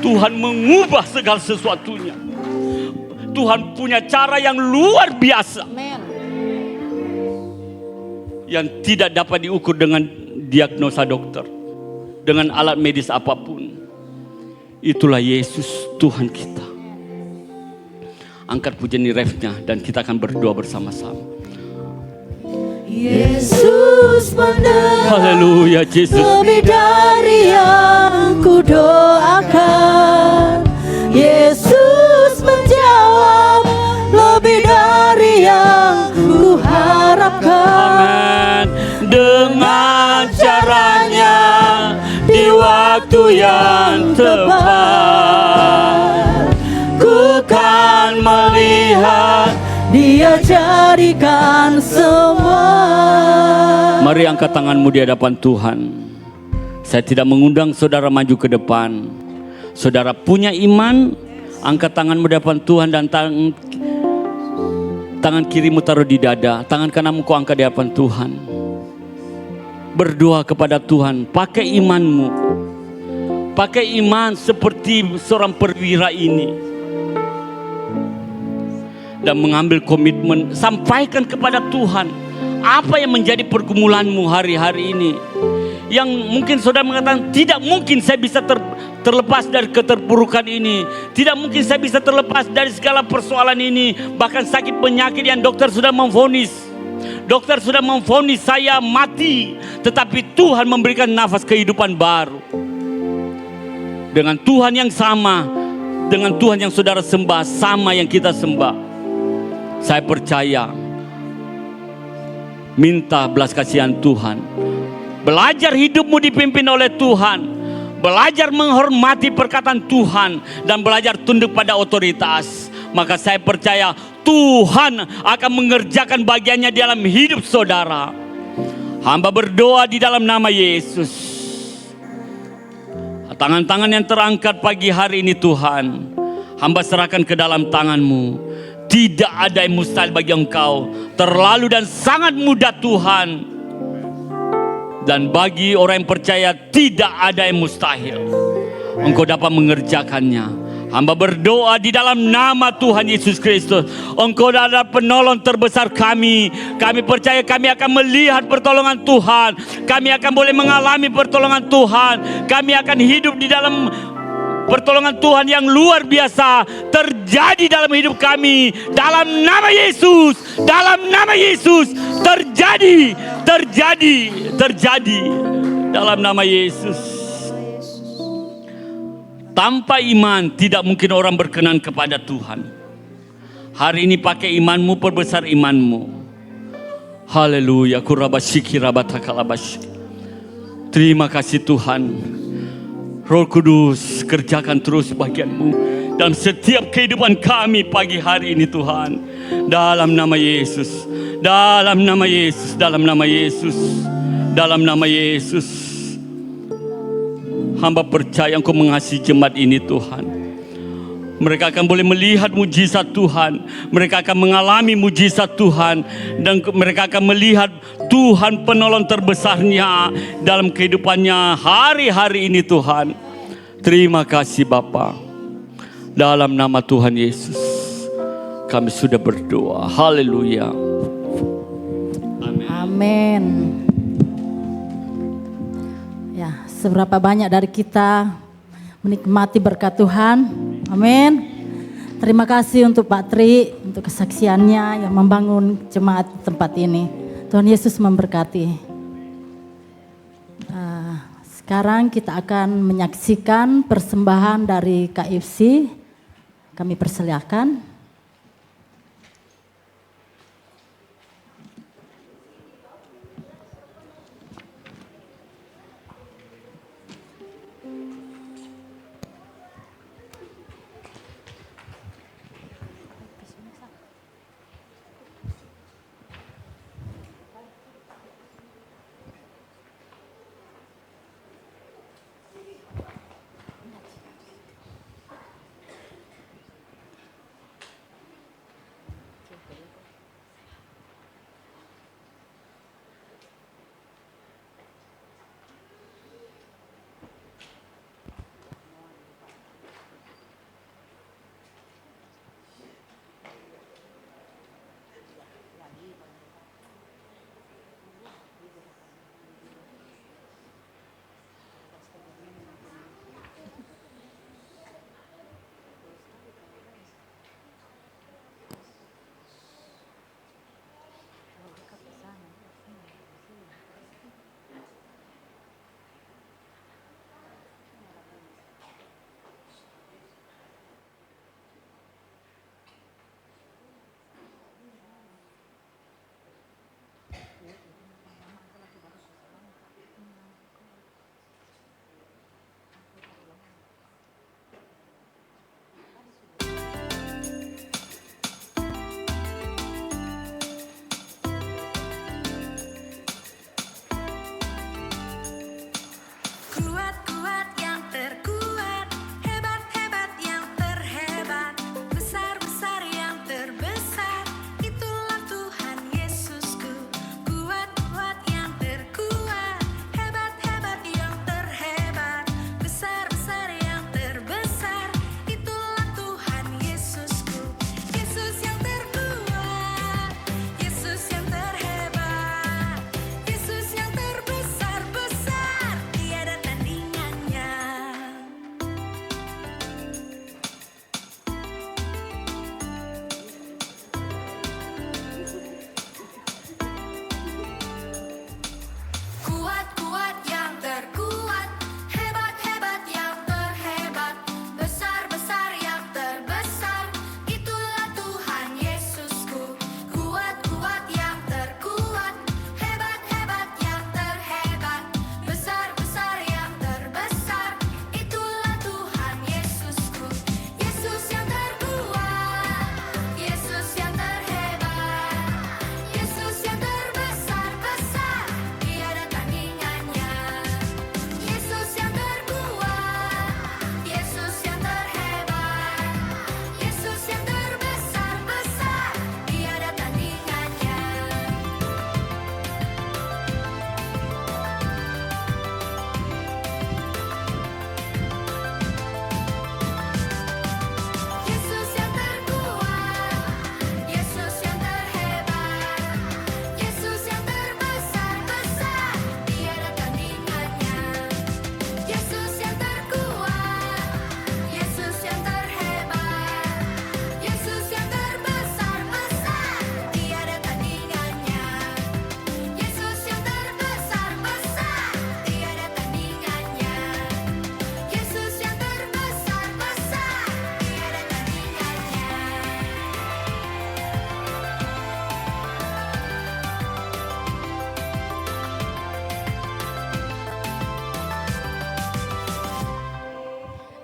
S4: Tuhan mengubah segala sesuatunya. Tuhan punya cara yang luar biasa.
S1: Amin.
S4: Yang tidak dapat diukur dengan diagnosa dokter, dengan alat medis apapun. Itulah Yesus Tuhan kita. Angkat pujian refnya dan kita akan berdoa bersama-sama.
S1: Yesus mendengar
S4: Haleluya, Yesus.
S1: lebih dari yang ku doakan. Yesus menjawab lebih dari yang ku harapkan.
S4: Amin. Dengan caranya di waktu yang tepat, ku kan melihat
S1: Dia jadikan semua.
S4: Mari angkat tanganmu di hadapan Tuhan. Saya tidak mengundang saudara maju ke depan. Saudara punya iman, angkat tanganmu di hadapan Tuhan dan tangan kirimu taruh di dada, tangan kananmu kau angkat di hadapan Tuhan. Berdoa kepada Tuhan, pakai imanmu. Pakai iman seperti seorang perwira ini. Dan mengambil komitmen, sampaikan kepada Tuhan apa yang menjadi pergumulanmu hari-hari ini. Yang mungkin saudara mengatakan, tidak mungkin saya bisa terlepas dari keterpurukan ini. Tidak mungkin saya bisa terlepas dari segala persoalan ini. Bahkan sakit penyakit yang dokter sudah memvonis. Dokter sudah memvonis saya mati. Tetapi Tuhan memberikan nafas kehidupan baru. Dengan Tuhan yang sama, dengan Tuhan yang saudara sembah, sama yang kita sembah. Saya percaya, minta belas kasihan Tuhan. Belajar hidupmu dipimpin oleh Tuhan. Belajar menghormati perkataan Tuhan. Dan belajar tunduk pada otoritas. Maka saya percaya Tuhan akan mengerjakan bagiannya dalam hidup saudara. Hamba berdoa di dalam nama Yesus. Tangan-tangan yang terangkat pagi hari ini Tuhan, hamba serahkan ke dalam tangan-Mu. Tidak ada yang mustahil bagi Engkau. Terlalu dan sangat mudah Tuhan. Dan bagi orang yang percaya tidak ada yang mustahil. Engkau dapat mengerjakannya. Hamba berdoa di dalam nama Tuhan Yesus Kristus. Engkau adalah penolong terbesar kami. Kami percaya kami akan melihat pertolongan Tuhan. Kami akan boleh mengalami pertolongan Tuhan. Kami akan hidup di dalam pertolongan Tuhan yang luar biasa terjadi dalam hidup kami. Dalam nama Yesus. Dalam nama Yesus. Terjadi. Dalam nama Yesus. Tanpa iman tidak mungkin orang berkenan kepada Tuhan. Hari ini pakai imanmu, perbesar imanmu. Haleluya. Terima kasih Tuhan. Roh Kudus, kerjakan terus bagianmu dalam setiap kehidupan kami pagi hari ini Tuhan. Dalam nama Yesus. Dalam nama Yesus. Dalam nama Yesus. Dalam nama Yesus. Hamba percaya Engkau mengasihi jemaat ini Tuhan. Mereka akan boleh melihat mujizat Tuhan. Mereka akan mengalami mujizat Tuhan. Dan mereka akan melihat Tuhan penolong terbesarnya dalam kehidupannya hari-hari ini Tuhan. Terima kasih Bapa. Dalam nama Tuhan Yesus kami sudah berdoa. Haleluya.
S1: Amin. Ya, seberapa banyak dari kita menikmati berkat Tuhan. Amin. Terima kasih untuk Pak Tri, untuk kesaksiannya yang membangun jemaat tempat ini. Tuhan Yesus memberkati. Sekarang kita akan menyaksikan persembahan dari KFC. Kami persilakan.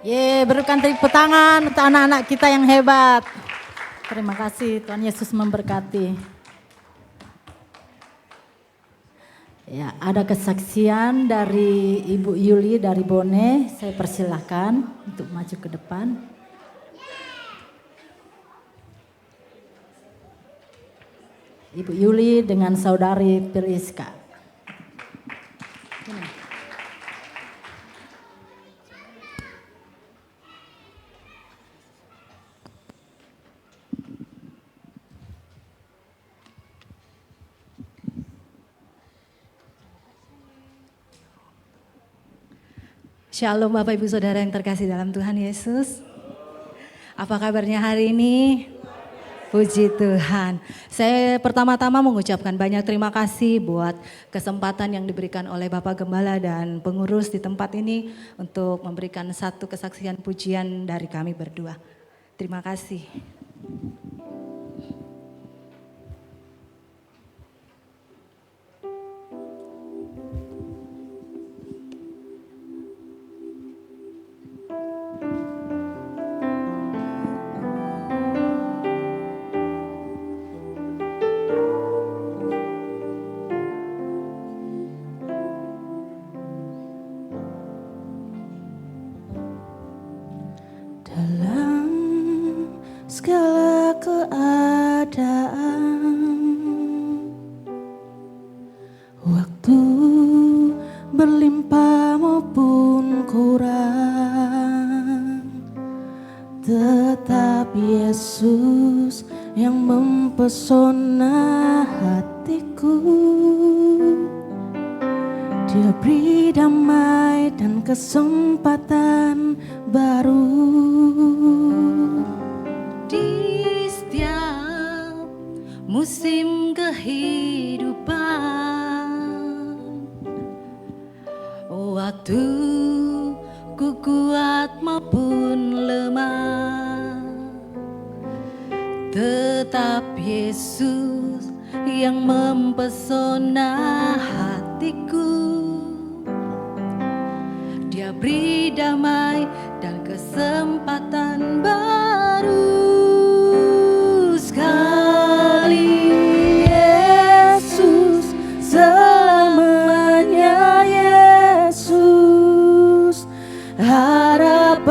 S1: Berikan tepuk tangan untuk anak-anak kita yang hebat. Terima kasih, Tuhan Yesus memberkati. Ya, ada kesaksian dari Ibu Yuli dari Bone. Saya persilahkan untuk maju ke depan. Ibu Yuli dengan saudari Priska.
S5: Shalom Bapak Ibu Saudara yang terkasih dalam Tuhan Yesus. Apa kabarnya hari ini? Puji Tuhan. Saya pertama-tama mengucapkan banyak terima kasih buat kesempatan yang diberikan oleh Bapak Gembala dan pengurus di tempat ini untuk memberikan satu kesaksian pujian dari kami berdua. Terima kasih.
S6: Dalam segala keadaan, waktu berlimpah maupun kurang, tetap Yesus yang mempesona hatiku. Dia beri damai dan kesempatan baru.
S5: Di setiap musim kehidupan, waktu ku kuat maupun lemah, tetap Yesus yang mempesona hatiku. Dia beri damai dan kesempatan baru. Sekali
S6: Yesus, selamanya Yesus, harapanku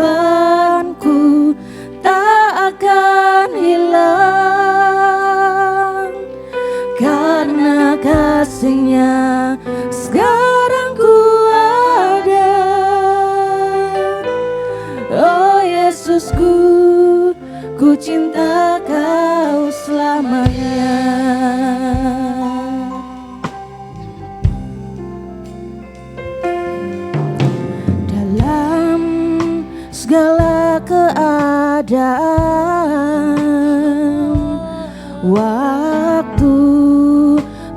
S6: tak akan hilang, karena kasih-Nya sekarang ku ada. Oh Yesusku, ku cinta Kau selamanya. Dalam segala keadaan, waktu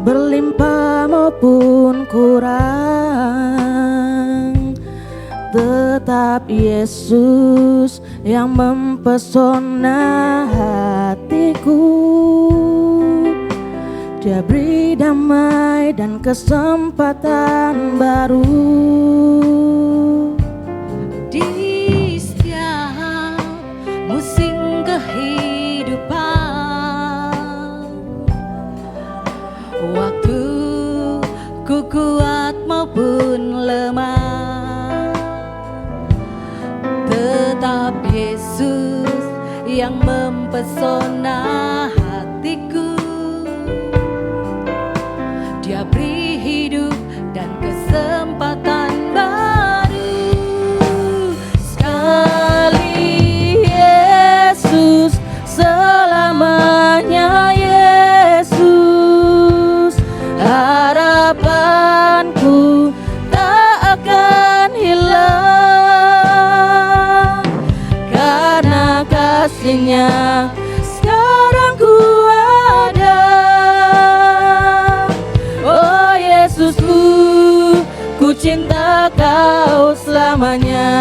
S6: berlimpah maupun kurang, tetap Yesus yang mempesona hatiku. Dia beri damai dan kesempatan baru.
S5: di setiap musim kehidupan, waktu ku kuat maupun lemah, tetap Yesus yang mempesona hatiku. Dia beri hidup dan kesempatan baru.
S6: Sekali Yesus, selamanya Yesus, harapanku tak akan hilang, karena kasih-Nya sekarang ku ada. Oh Yesusku, ku cinta Kau selamanya.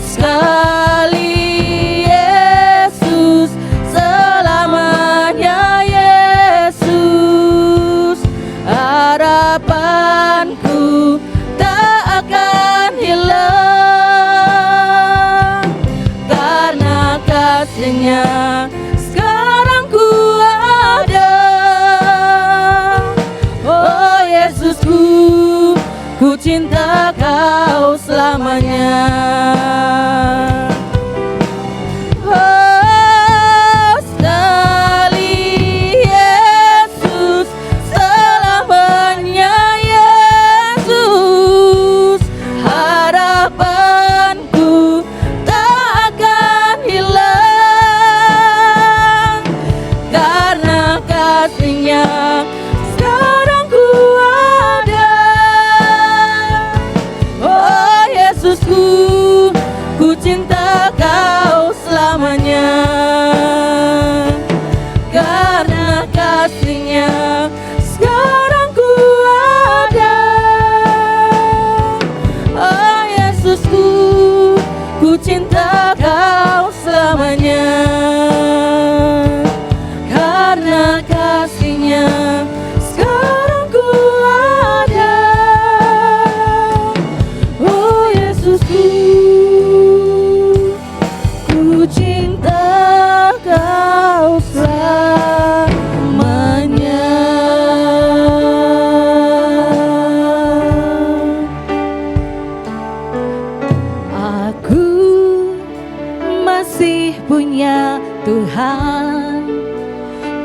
S6: Sekali Yesus, selamanya Yesus, harapanku tak akan hilang, selamanya. Sekarang ku ada, oh Yesusku, ku cinta Kau selamanya. Karena kasih-Nya sekarang ku ada, oh Yesusku, ku cinta Kau selamanya. Karena kasih-Nya sekarang ku ada, oh Yesusku, ku cinta Kau selamanya. Aku masih punya Tuhan,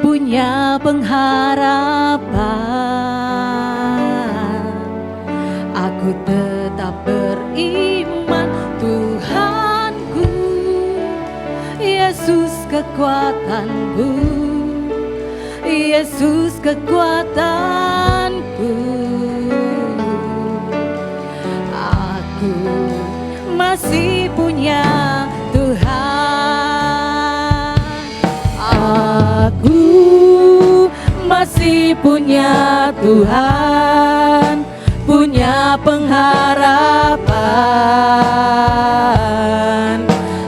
S6: punya pengharapan. Aku tetap beriman, Tuhanku, Yesus kekuatanku, Yesus kekuatanku. Aku masih punya Tuhan. Aku masih punya Tuhan, punya pengharapan.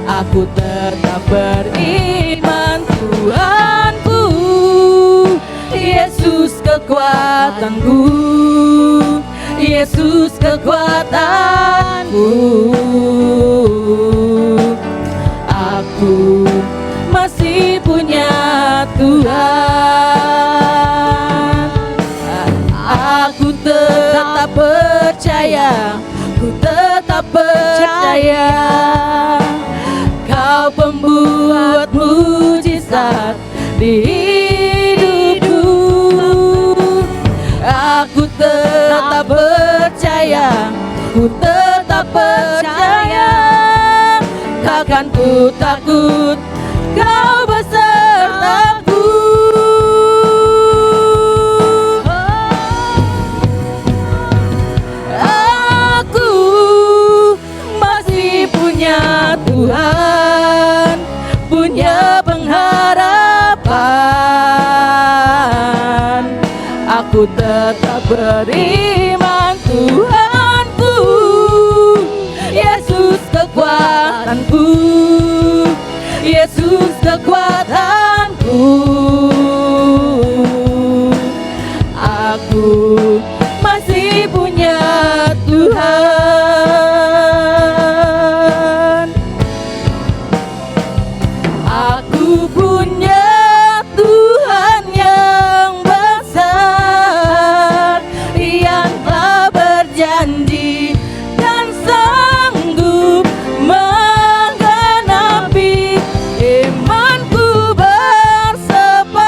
S6: Aku tetap beriman, Tuhanku, Yesus kekuatanku, Yesus kekuatanku. Aku masih punya Tuhan. Aku tetap percaya, ku tetap percaya, Kau pembuat mujizat di hidupku. Aku tetap percaya, ku tetap percaya, takkan ku takut, Kau besertaku. Aku masih punya Tuhan, punya pengharapan. Aku tetap beriman, Tuhanku, Yesus kekuatanku, Yesus kekuatanku. Aku masih punya Tuhan. Aku punya Tuhan yang besar, yang telah berjanji dan sanggup menggenapi. Imanku bersepadu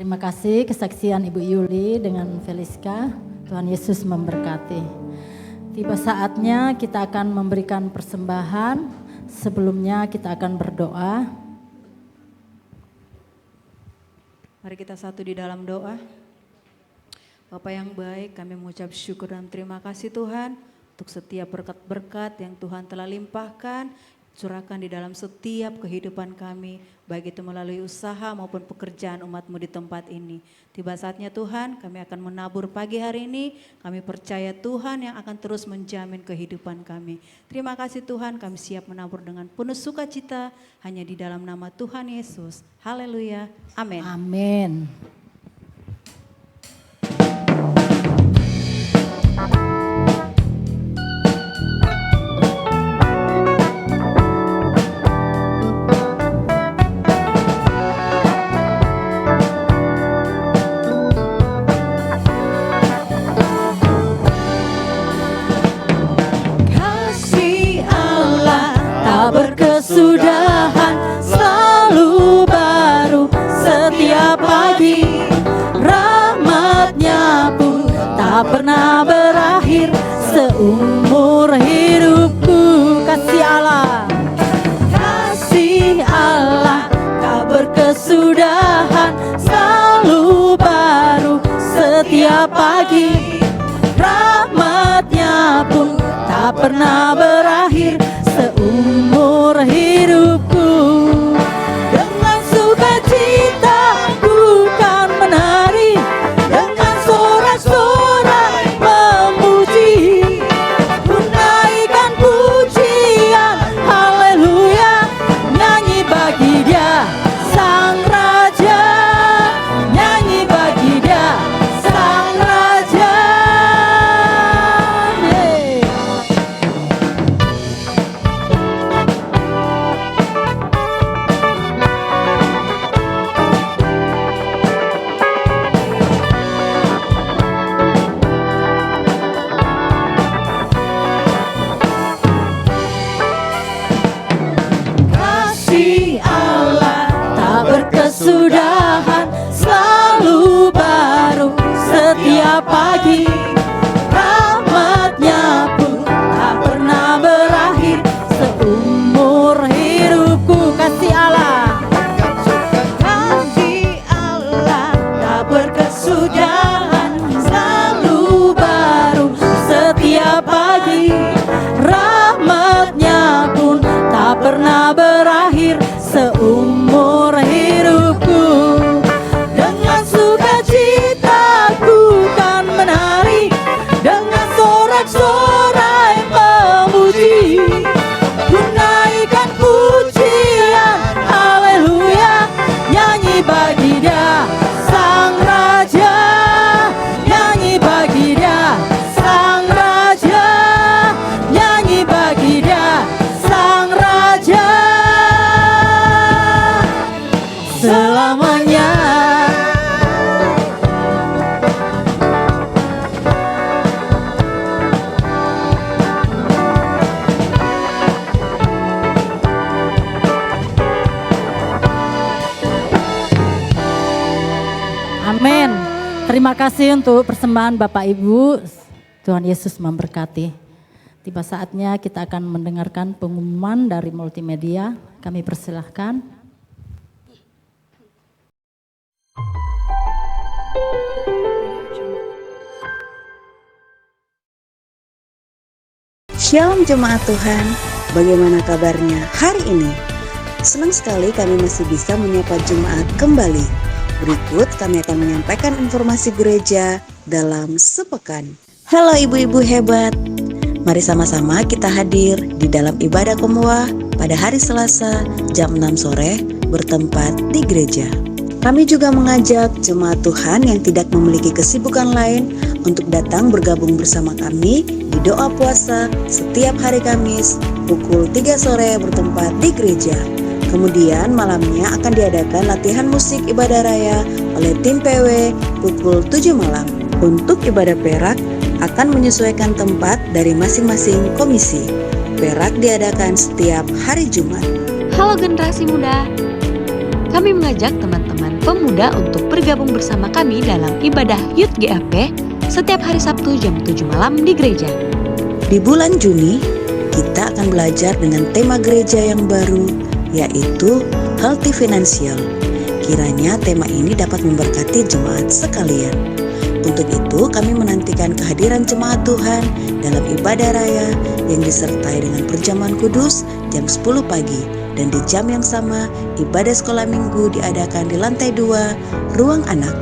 S1: Terima kasih kesaksian Ibu Yuli dengan Feliska. Tuhan Yesus memberkati. Tiba saatnya kita akan memberikan persembahan. Sebelumnya kita akan berdoa.
S5: Mari kita satu di dalam doa. Bapa yang baik, kami mengucap syukur dan terima kasih Tuhan untuk setiap berkat-berkat yang Tuhan telah limpahkan, curahkan di dalam setiap kehidupan kami, baik itu melalui usaha maupun pekerjaan umat-Mu di tempat ini. Tiba saatnya Tuhan, kami akan menabur pagi hari ini, kami percaya Tuhan yang akan terus menjamin kehidupan kami. Terima kasih Tuhan, kami siap menabur dengan penuh sukacita, hanya di dalam nama Tuhan Yesus. Haleluya, amin.
S1: Amin.
S6: Berkesudahan selalu baru setiap pagi, rahmat-Nya pun tak pernah berakhir seumur hidupku. Kasih Allah, kasih Allah tak berkesudahan selalu baru setiap pagi, rahmat-Nya pun tak pernah berakhir seumur hidupku. Dengan sukacita ku kan menari, dengan sorak-sorai memuji, ku naikkan pujian haleluya, nyanyi bagi Dia Sang Raja, nyanyi bagi Dia Sang Raja. Berkesudahan selalu baru setiap pagi, rahmat-Nya pun tak pernah berakhir seumur hidupku. Kasih Allah, kasih Allah tak berkesudahan selalu baru setiap pagi, rahmat-Nya pun tak pernah berakhir seumur hidupku. Dengan sukacita ku kan menari, dengan sorak-sorai memuji, ku naikkan pujian haleluya, nyanyi bagi Dia Sang Raja, nyanyi bagi Dia Sang Raja, nyanyi bagi Dia Sang Raja selamanya.
S1: Amin. Terima kasih untuk persembahan Bapak Ibu. Tuhan Yesus memberkati. Tiba saatnya kita akan mendengarkan pengumuman dari multimedia. Kami persilahkan.
S7: Shalom jemaat Tuhan, bagaimana kabarnya hari ini? Senang sekali kami masih bisa menyapa jemaat kembali. Berikut kami akan menyampaikan informasi gereja dalam sepekan. Halo ibu-ibu hebat, mari sama-sama kita hadir di dalam ibadah Komuah pada hari Selasa jam 6 sore bertempat di gereja. Kami juga mengajak jemaat Tuhan yang tidak memiliki kesibukan lain untuk datang bergabung bersama kami di doa puasa setiap hari Kamis pukul 3 sore bertempat di gereja. Kemudian malamnya akan diadakan latihan musik ibadah raya oleh tim PW pukul 7 malam. Untuk ibadah perak akan menyesuaikan tempat dari masing-masing komisi. Perak diadakan setiap hari Jumat.
S8: Halo generasi muda, kami mengajak teman-teman pemuda untuk bergabung bersama kami dalam ibadah Youth GAP setiap hari Sabtu jam 7 malam di gereja.
S7: Di bulan Juni, kita akan belajar dengan tema gereja yang baru, yaitu Healthy Financial. Kiranya tema ini dapat memberkati jemaat sekalian. Untuk itu, kami menantikan kehadiran jemaat Tuhan dalam ibadah raya yang disertai dengan perjamuan kudus jam 10 pagi. Dan di jam yang sama, ibadah sekolah minggu diadakan di lantai 2, ruang anak.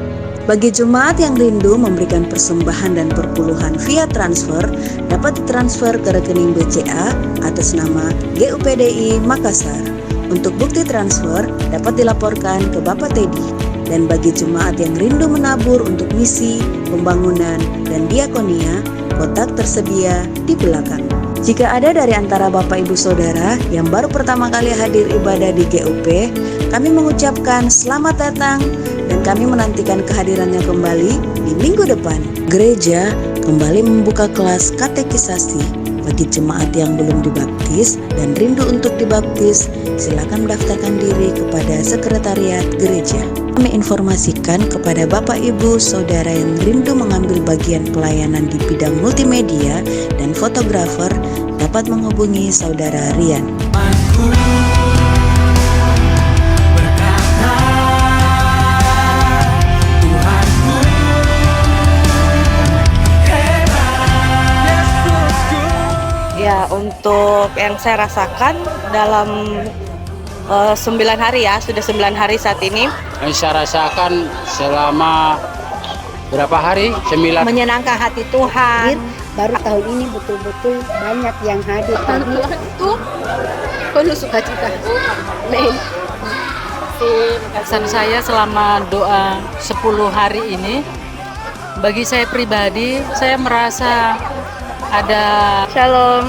S7: Bagi jemaat yang rindu memberikan persembahan dan perpuluhan via transfer, dapat ditransfer ke rekening BCA atas nama GUPDI Makassar. Untuk bukti transfer dapat dilaporkan ke Bapak Teddy. Dan bagi jemaat yang rindu menabur untuk misi, pembangunan, dan diakonia, kotak tersedia di belakang. Jika ada dari antara Bapak Ibu Saudara yang baru pertama kali hadir ibadah di GUP, kami mengucapkan selamat datang dan kami menantikan kehadirannya kembali di minggu depan. Gereja kembali membuka kelas katekisasi. Bagi jemaat yang belum dibaptis dan rindu untuk dibaptis, silakan mendaftarkan diri kepada sekretariat gereja. Kami informasikan kepada Bapak Ibu Saudara yang rindu mengambil bagian pelayanan di bidang multimedia dan fotografer dapat menghubungi Saudara Rian.
S9: Ya, untuk yang saya rasakan dalam 9 hari ya, sudah 9 hari saat ini.
S10: Yang saya rasakan selama berapa hari? 9.
S11: Menyenangkan hati Tuhan. Baru tahun ini betul-betul banyak yang hadir.
S12: Tuhan itu penuh sukacita. Amin.
S13: Pesan saya selama doa 10 hari ini, bagi saya pribadi, saya merasa ada
S9: Shalom.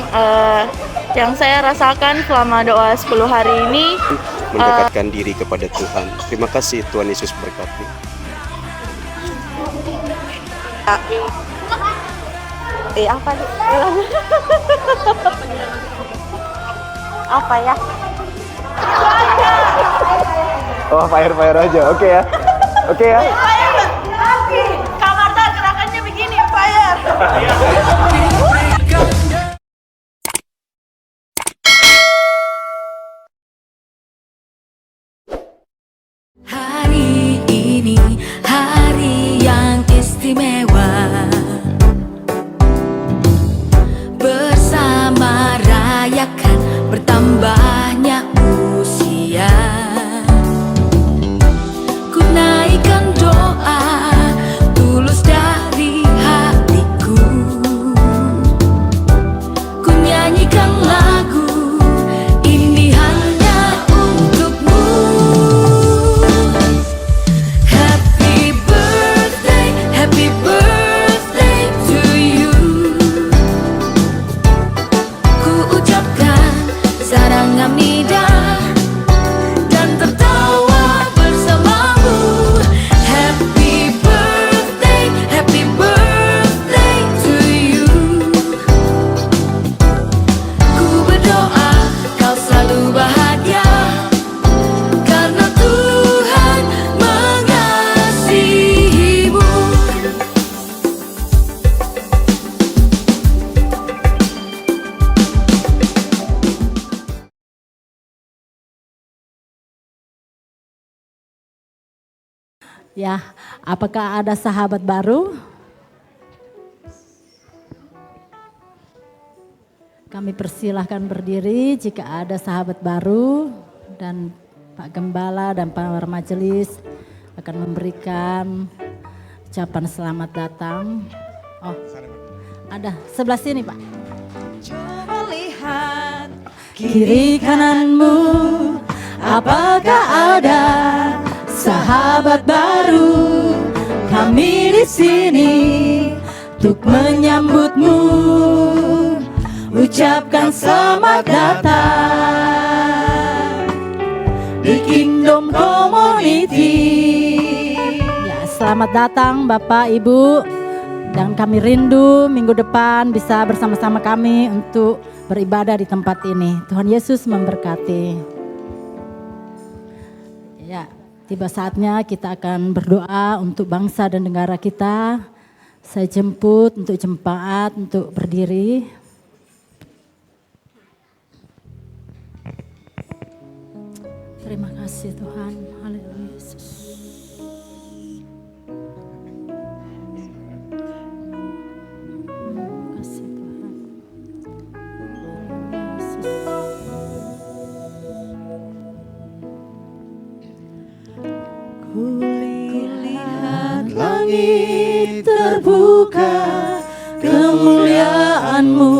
S9: Yang saya rasakan selama doa 10 hari ini
S3: mendekatkan diri kepada Tuhan. Terima kasih, Tuhan Yesus berkati.
S9: Apa nih? Apa ya?
S3: Oh, fire aja. Oke ya. Oke ya.
S9: Kamar gerakannya begini, fire.
S6: Hari ini hari yang istimewa, bersama rayakan bertambahnya usia. Ku naikkan doa tulus dari hatiku, ku nyanyikan lagu ini hanya untukmu. Happy birthday to you. Ku ucapkan sarangamnida dan tertawa bersamamu. Happy birthday to you. Ku berdoa kau selalu bahagia karena Tuhan mengasihimu.
S1: Ya, apakah ada sahabat baru? Kami persilahkan berdiri jika ada sahabat baru dan Pak Gembala dan Pak Majelis akan memberikan ucapan selamat datang. Oh, ada sebelah sini Pak.
S6: Coba lihat
S1: Kiri kananmu, apakah ada sahabat baru? Kami di sini untuk menyambutmu. Ucapkan selamat datang di Kingdom Community. Ya, selamat datang Bapak Ibu. Dan kami rindu minggu depan bisa bersama-sama kami untuk beribadah di tempat ini. Tuhan Yesus memberkati. Ya, tiba saatnya kita akan berdoa untuk bangsa dan negara kita. Saya jemput untuk jemaat untuk berdiri. Terima kasih Tuhan. Haleluya Yesus. Terima kasih Tuhan. Haleluya Yesus. Kulihat langit terbuka, kemuliaan-Mu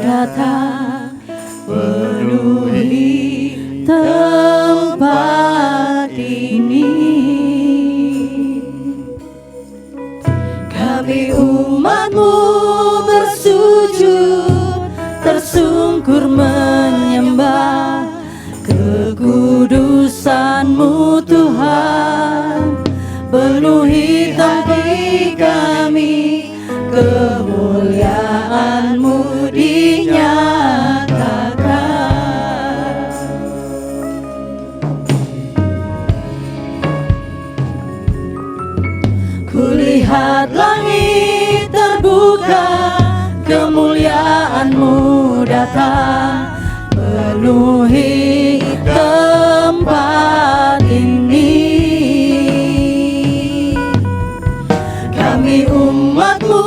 S1: datang, penuhi tempat ini. Kami umat-Mu bersujud, tersungkur menyembah kekudusan-Mu Tuhan. Penuhi hati kami, kemuliaan-Mu dinyatakan. Kulihat langit terbuka, kemuliaan-Mu datang, penuhi tempat ini. Kami umat-Mu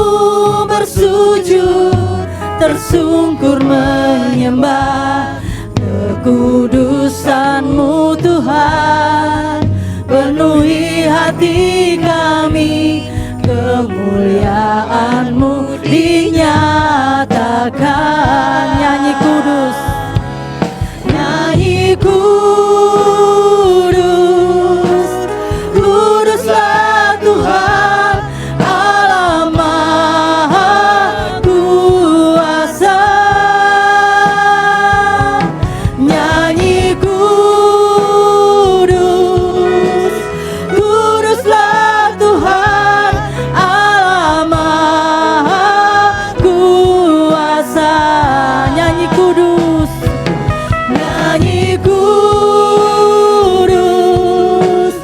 S1: bersujud, tersungkur menyembah kekudusan-Mu Tuhan. Penuhi hati kami, kemuliaan-Mu dinyatakan. Nyanyi kudus, nyanyi kudus, kuduslah Tuhan Allah Maha Kuasa. Nyanyi kudus, kuduslah Tuhan Allah Maha Kuasa. Nyanyi kudus, nyanyi kudus,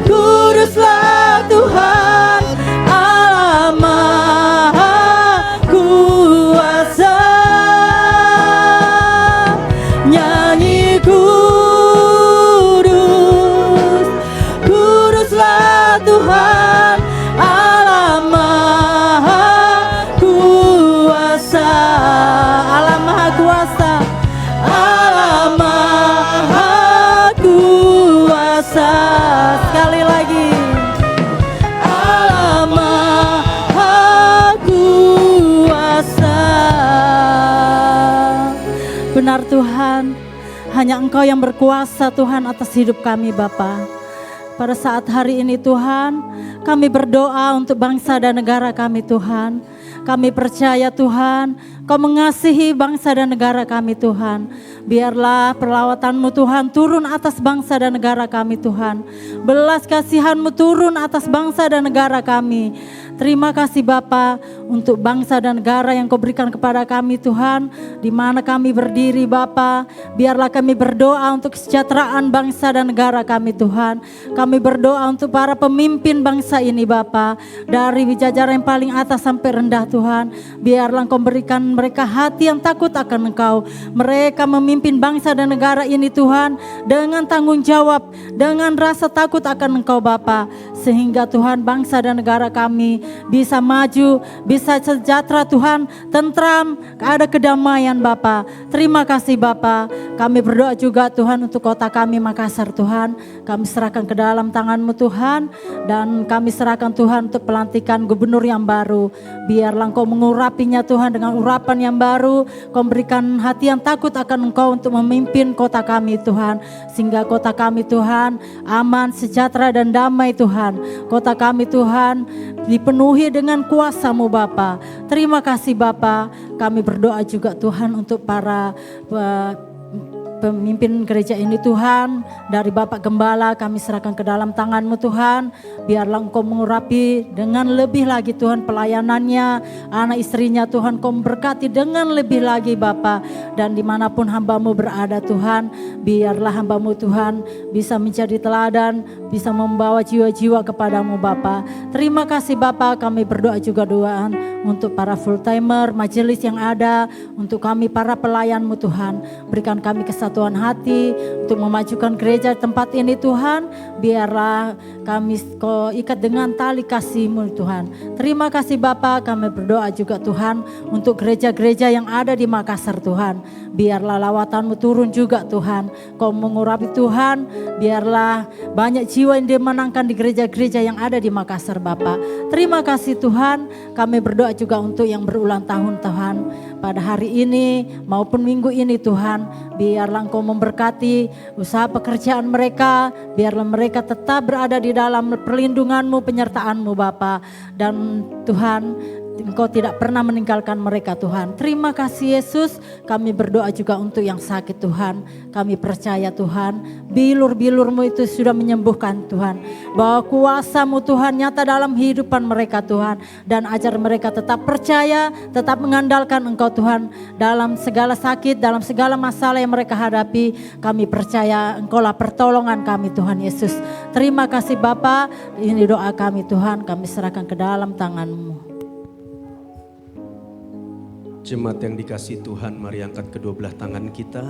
S1: kuduslah Tuhan Allah Maha Kuasa. Nyanyi kudus, kuduslah Tuhan Allah Maha Kuasa. Allah Maha Kuasa, Allah Maha Kuasa. Sekali lagi, Allah Maha Kuasa. Benar Tuhan, hanya Engkau yang berkuasa Tuhan atas hidup kami Bapa. Pada saat hari ini Tuhan, kami berdoa untuk bangsa dan negara kami Tuhan. Kami percaya Tuhan, Kau mengasihi bangsa dan negara kami Tuhan. Biarlah perlawatan-Mu Tuhan turun atas bangsa dan negara kami Tuhan. Belas kasihan-Mu turun atas bangsa dan negara kami. Terima kasih Bapa untuk bangsa dan negara yang Kau berikan kepada kami Tuhan. Di mana kami berdiri Bapa, biarlah kami berdoa untuk kesejahteraan bangsa dan negara kami Tuhan. Kami berdoa untuk para pemimpin bangsa ini Bapa, dari jajaran yang paling atas sampai rendah Tuhan. Biarlah Engkau berikan mereka hati yang takut akan Engkau. Mereka memimpin bangsa dan negara ini Tuhan dengan tanggung jawab, dengan rasa takut akan Engkau Bapa. Sehingga Tuhan bangsa dan negara kami bisa maju, bisa sejahtera Tuhan, tentram, ada kedamaian Bapa. Terima kasih Bapa. Kami berdoa juga Tuhan untuk kota kami Makassar Tuhan. Kami serahkan ke dalam tangan-Mu Tuhan. Dan kami serahkan Tuhan untuk pelantikan gubernur yang baru. Biarlah Engkau mengurapinya Tuhan dengan urapan yang baru. Kau berikan hati yang takut akan Engkau untuk memimpin kota kami Tuhan. Sehingga kota kami Tuhan aman, sejahtera dan damai Tuhan. Kota kami Tuhan dipenuhi dengan kuasa-Mu Bapa. Terima kasih Bapa. Kami berdoa juga Tuhan untuk para pemimpin gereja ini Tuhan, dari Bapak Gembala kami serahkan ke dalam tangan-Mu Tuhan. Biarlah Engkau mengurapi dengan lebih lagi Tuhan pelayanannya, anak istrinya Tuhan, Kau memberkati dengan lebih lagi Bapa. Dan dimanapun hamba-Mu berada Tuhan, biarlah hamba-Mu Tuhan bisa menjadi teladan, bisa membawa jiwa-jiwa kepadamu Bapa. Terima kasih Bapa, kami berdoa juga doaan untuk para full timer, majelis yang ada, untuk kami para pelayan-Mu Tuhan. Berikan kami kesatuan hati untuk memajukan gereja tempat ini Tuhan. Biarlah kami Kau ikat dengan tali kasih-Mu Tuhan. Terima kasih Bapa, kami berdoa juga Tuhan untuk gereja-gereja yang ada di Makassar Tuhan. Biarlah lawatan-Mu turun juga Tuhan. Kau mengurapi Tuhan, biarlah banyak jiwa yang dimenangkan di gereja-gereja yang ada di Makassar Bapa. Terima kasih Tuhan, kami berdoa juga untuk yang berulang tahun Tuhan. Pada hari ini maupun minggu ini Tuhan, biarlah Engkau memberkati usaha pekerjaan mereka, biarlah mereka tetap berada di dalam perlindungan-Mu, penyertaan-Mu Bapa. Dan Tuhan, Engkau tidak pernah meninggalkan mereka Tuhan. Terima kasih Yesus, kami berdoa juga untuk yang sakit Tuhan. Kami percaya Tuhan, bilur-bilur-Mu itu sudah menyembuhkan Tuhan. Bahwa kuasa-Mu Tuhan nyata dalam kehidupan mereka Tuhan. Dan ajar mereka tetap percaya, tetap mengandalkan Engkau Tuhan. Dalam segala sakit, dalam segala masalah yang mereka hadapi, kami percaya Engkau-lah pertolongan kami Tuhan Yesus. Terima kasih Bapa, ini doa kami Tuhan, kami serahkan ke dalam tangan-Mu.
S3: Jemaat yang dikasihi Tuhan, mari angkat kedua belah tangan kita.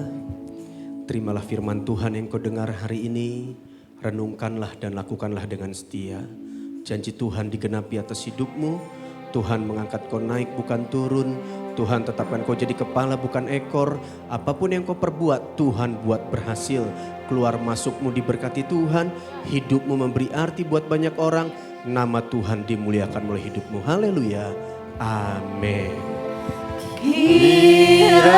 S3: Terimalah firman Tuhan yang kau dengar hari ini. Renungkanlah dan lakukanlah dengan setia. Janji Tuhan digenapi atas hidupmu. Tuhan mengangkat kau naik bukan turun. Tuhan tetapkan kau jadi kepala bukan ekor. Apapun yang kau perbuat, Tuhan buat berhasil. Keluar masukmu diberkati Tuhan. Hidupmu memberi arti buat banyak orang. Nama Tuhan dimuliakan melalui hidupmu. Haleluya. Amin.
S1: Kiranya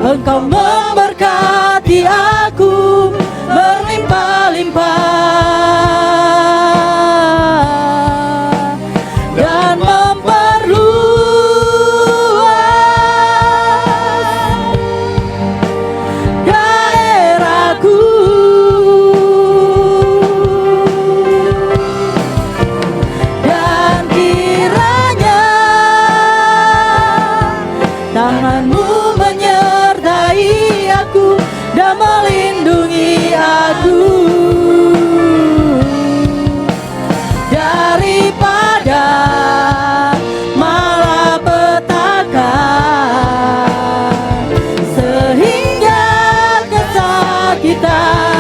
S1: Engkau memberkati aku berlimpah-limpah dan memperluas daerahku. Dan kiranya tangan-Mu menyertai aku dan melindungi aku daripada malapetaka, sehingga kesakitan